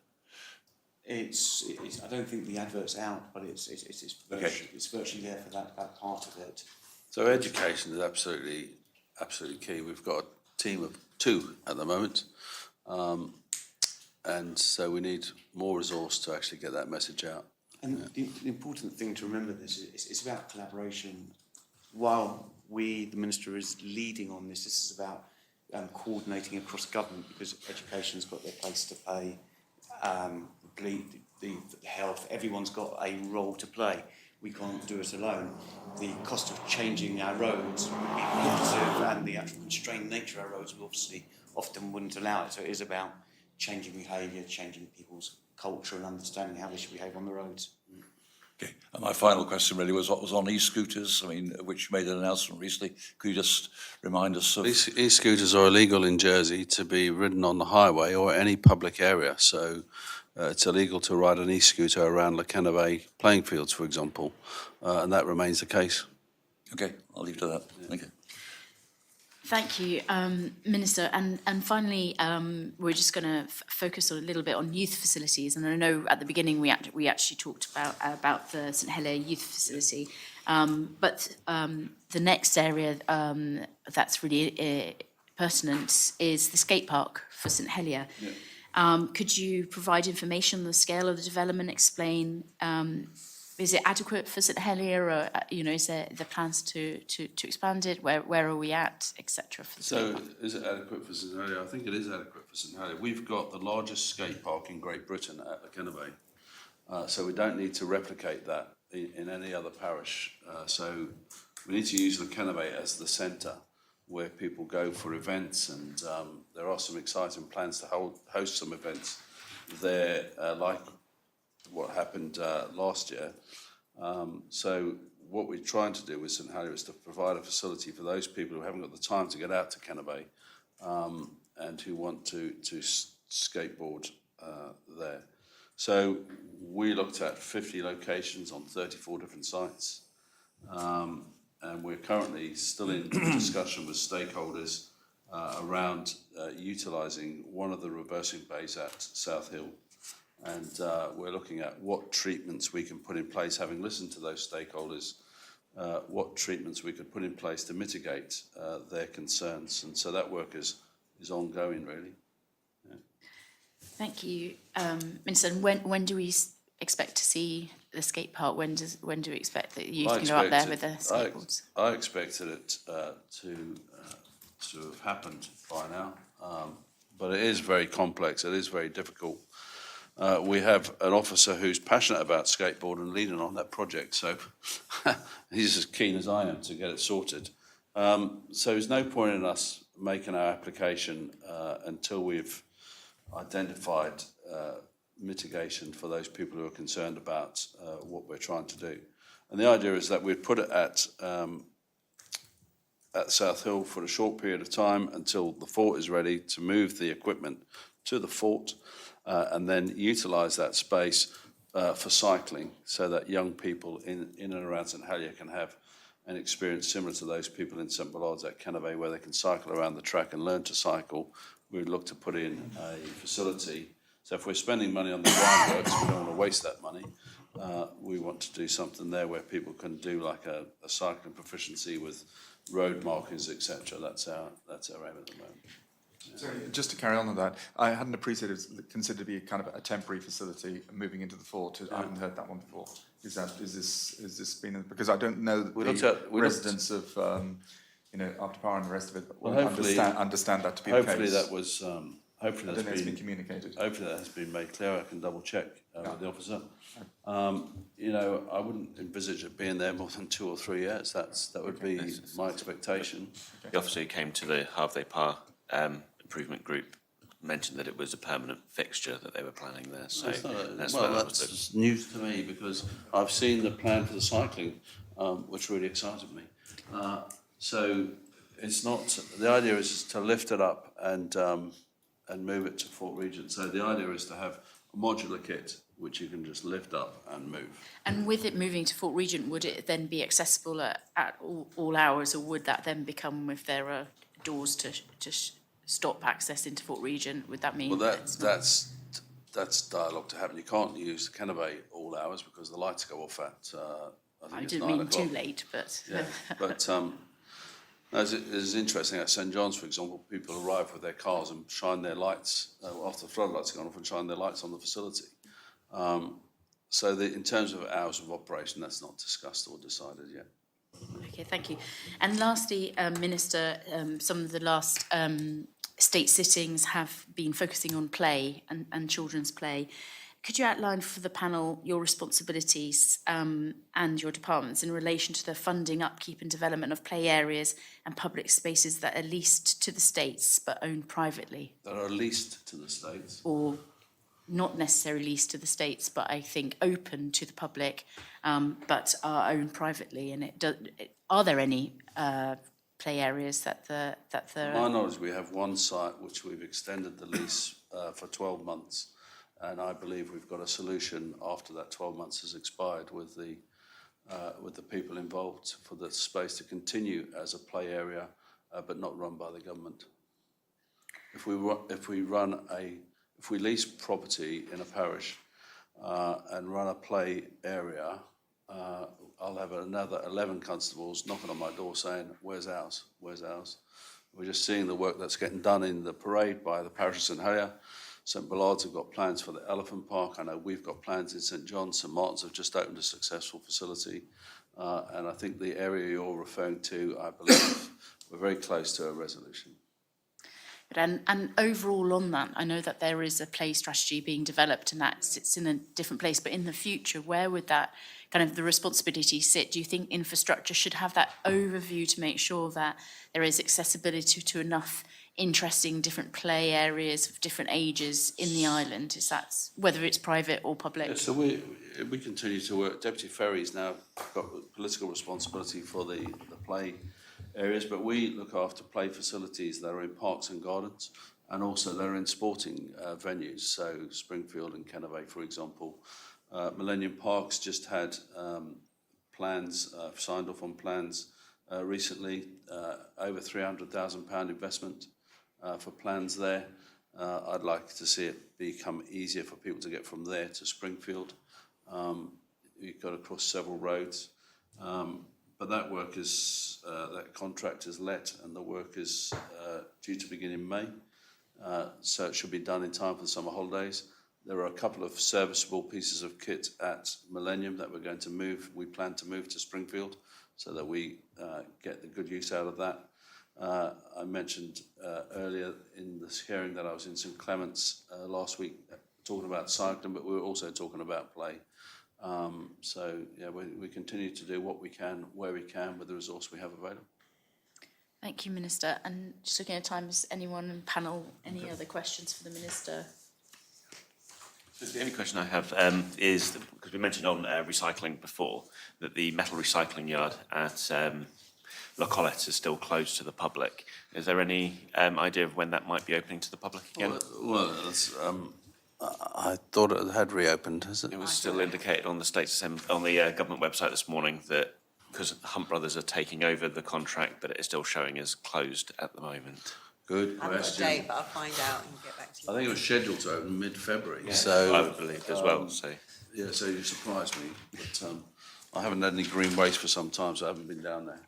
It's I don't think the advert's out, but it's virtually there for that part of it. So education is absolutely key. We've got a team of 2 at the moment, and so we need more resource to actually get that message out. And the important thing to remember this is it's about collaboration. While the Minister is leading on this, this is about coordinating across government, because education's got their place to play, the health, everyone's got a role to play. We can't do it alone. The cost of changing our roads would be prohibitive, and the actual constrained nature of our roads will obviously often wouldn't allow it. So it is about changing behaviour, changing people's culture and understanding how they should behave on the roads. Okay, and my final question really was what was on e-scooters, I mean, which you made an announcement recently. Could you just remind us of... E-scooters are illegal in Jersey to be ridden on the highway or any public area, so it's illegal to ride an e-scooter around Lakena playing fields, for example, and that remains the case. Okay, I'll leave it at that. Thank you. Thank you, Minister. And finally, we're just going to focus a little bit on youth facilities. And I know at the beginning we actually talked about the St Helier Youth Facility, but the next area that's really pertinent is the skate park for St Helier. Yeah. Could you provide information on the scale of the development? Explain. Is it adequate for St Helier, or is there the plans to expand it? Where are we at, etc. So, is it adequate for St Helier? I think it is adequate for St Helier. We've got the largest skate park in Great Britain at Lakena Bay, so we don't need to replicate that in any other parish. So, we need to use Lakena Bay as the centre where people go for events, and there are some exciting plans to host some events there, like what happened last year. So what we're trying to do with St Helier is to provide a facility for those people who haven't got the time to get out to Lakena Bay and who want to skateboard there. So we looked at 50 locations on 34 different sites, and we're currently still in discussion with stakeholders around utilising one of the reversing bays at South Hill. And we're looking at what treatments we can put in place, having listened to those stakeholders, what treatments we could put in place to mitigate their concerns. And so that work is ongoing, really. Yeah. Thank you, Minister. When do we expect to see the skate park? When do we expect that you can go up there with the skateboards? I expected it to have happened by now, but it is very complex. It is very difficult. We have an officer who's passionate about skateboard and leading on that project, so he's as keen as I am to get it sorted. So there's no point in us making our application until we've identified mitigation for those people who are concerned about what we're trying to do. And the idea is that we'd put it at South Hill for a short period of time until the fort is ready to move the equipment to the fort, and then utilise that space for cycling, so that young people in and around St Helier can have an experience similar to those people in St Ballard's at Lakena Bay, where they can cycle around the track and learn to cycle. We'd look to put in a facility. So if we're spending money on the groundworks, we don't want to waste that money. We want to do something there where people can do like a cycling proficiency with road markings, etc. That's our aim at the moment. So just to carry on with that, I hadn't appreciated it was considered to be kind of a temporary facility moving into the fort. I hadn't heard that one before. Is this been because I don't know that residents of after power and the rest of it, Well, will hopefully- understand that to be the case. Hopefully that was, hopefully I don't know if that's it's been been, communicated. hopefully that has been made clear. I can double check with the officer. I wouldn't envisage it being there more than 2 or 3 years. That would be my expectation. The officer who came to the Halfday Par improvement group mentioned that it was a permanent fixture that they were planning there. So That's news to me because I've seen the plan for the cycling, which really excited me. So it's not, the idea is to lift it up and move it to Fort Regent. So the idea is to have a modular kit which you can just lift up and move. And with it moving to Fort Regent, would it then be accessible at all hours, or would that then become, if there are doors to stop access into Fort Regent, would that mean? Well, that it's not- that's dialogue to happen. You can't use the Canopy all hours because the lights go off at, I think I it's didn't 9 mean o'clock. too late, but. Yeah, but it's interesting at St John's, for example, people arrive with their cars and shine their lights, after the floodlights have gone off, and shine their lights on the facility. So in terms of hours of operation, that's not discussed or decided yet. Okay, thank you. And lastly, Minister, some of the last state sittings have been focusing on play and children's play. Could you outline for the panel your responsibilities and your departments in relation to the funding, upkeep and development of play areas and public spaces that are leased to the states but owned privately? That are leased to the states. Or not necessarily leased to the states, but I think open to the public, but are owned privately. And are there any play areas that the To my knowledge, we have one site which we've extended the lease for 12 months. And I believe we've got a solution after that 12 months has expired with the people involved for the space to continue as a play area, but not run by the government. If we lease property in a parish and run a play area, I'll have another 11 constables knocking on my door saying, "Where's ours? Where's ours?" We're just seeing the work that's getting done in the parade by the parish of St Helier. St Ballard's have got plans for the Elephant Park. I know we've got plans in St John's. St Martin's have just opened a successful facility. And I think the area you're referring to, I believe, we're very close to a resolution. And overall on that, I know that there is a play strategy being developed and that sits in a different place, but in the future, where would that kind of the responsibility sit? Do you think infrastructure should have that overview to make sure that there is accessibility to enough interesting different play areas of different ages in the island? Is that whether it's private or public? Yeah, so we continue to work. Deputy Ferry's now got political responsibility for the play areas, but we look after play facilities that are in parks and gardens, and also they're in sporting venues. So Springfield and Canterbury, for example. Millennium Parks just had plans signed off on plans recently, over £300,000 investment for plans there. I'd like to see it become easier for people to get from there to Springfield. You've got to cross several roads. But that work is, that contract is let and the work is due to begin in May. So it should be done in time for the summer holidays. There are a couple of serviceable pieces of kit at Millennium that we're going to move. We plan to move to Springfield so that we get the good use out of that. I mentioned earlier in this hearing that I was in St Clement's last week talking about cycling, but we were also talking about play. So yeah, we continue to do what we can, where we can, with the resource we have available. Thank you, Minister. And just looking at time, has anyone in the panel any other questions for the Minister? The only question I have is, because we mentioned on recycling before, that the metal recycling yard at La Collette is still closed to the public. Is there any idea of when that might be opening to the public again? Well, I thought it had reopened, has it? It was still indicated on the government website this morning that because Hunt Brothers are taking over the contract, but it is still showing as closed at the moment. Good I haven't got a question. date, but I'll find out and get back to you. I think it was scheduled to open mid-February. Yeah, So I would believe as well. So yeah, so you surprised me. But I haven't had any green waste for some time, so I haven't been down there.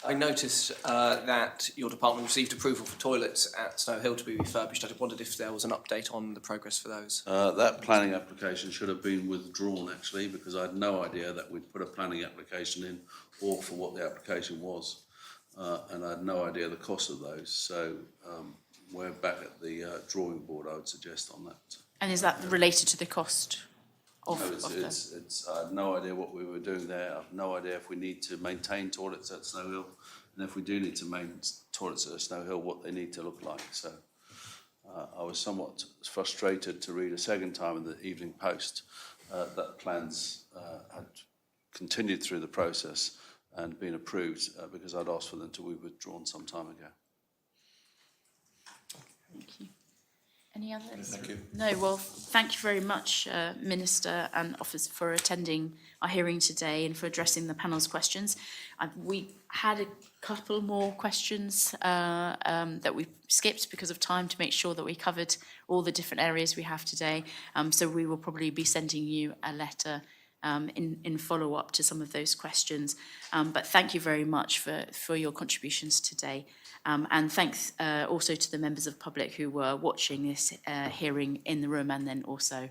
I noticed that your department received approval for toilets at Snow Hill to be refurbished. I just wondered if there was an update on the progress for those. That planning application should have been withdrawn, actually, because I had no idea that we'd put a planning application in or for what the application was. and I had no idea the cost of those. So we're back at the drawing board, I would suggest, on that. And is that related to the cost of, No, of the? it's, I had no idea what we were doing there. I've no idea if we need to maintain toilets at Snow Hill, and if we do need to maintain toilets at Snow Hill, what they need to look like. So I was somewhat frustrated to read a second time in the Evening Post that plans had continued through the process and been approved because I'd asked for them to be withdrawn some time ago. Thank you. Any others? Thank you. No, well, thank you very much, Minister and Officer, for attending our hearing today and for addressing the panel's questions. We had a couple more questions that we skipped because of time to make sure that we covered all the different areas we have today. So we will probably be sending you a letter in follow-up to some of those questions. But thank you very much for your contributions today. And thanks also to the members of the public who were watching this hearing in the room and then also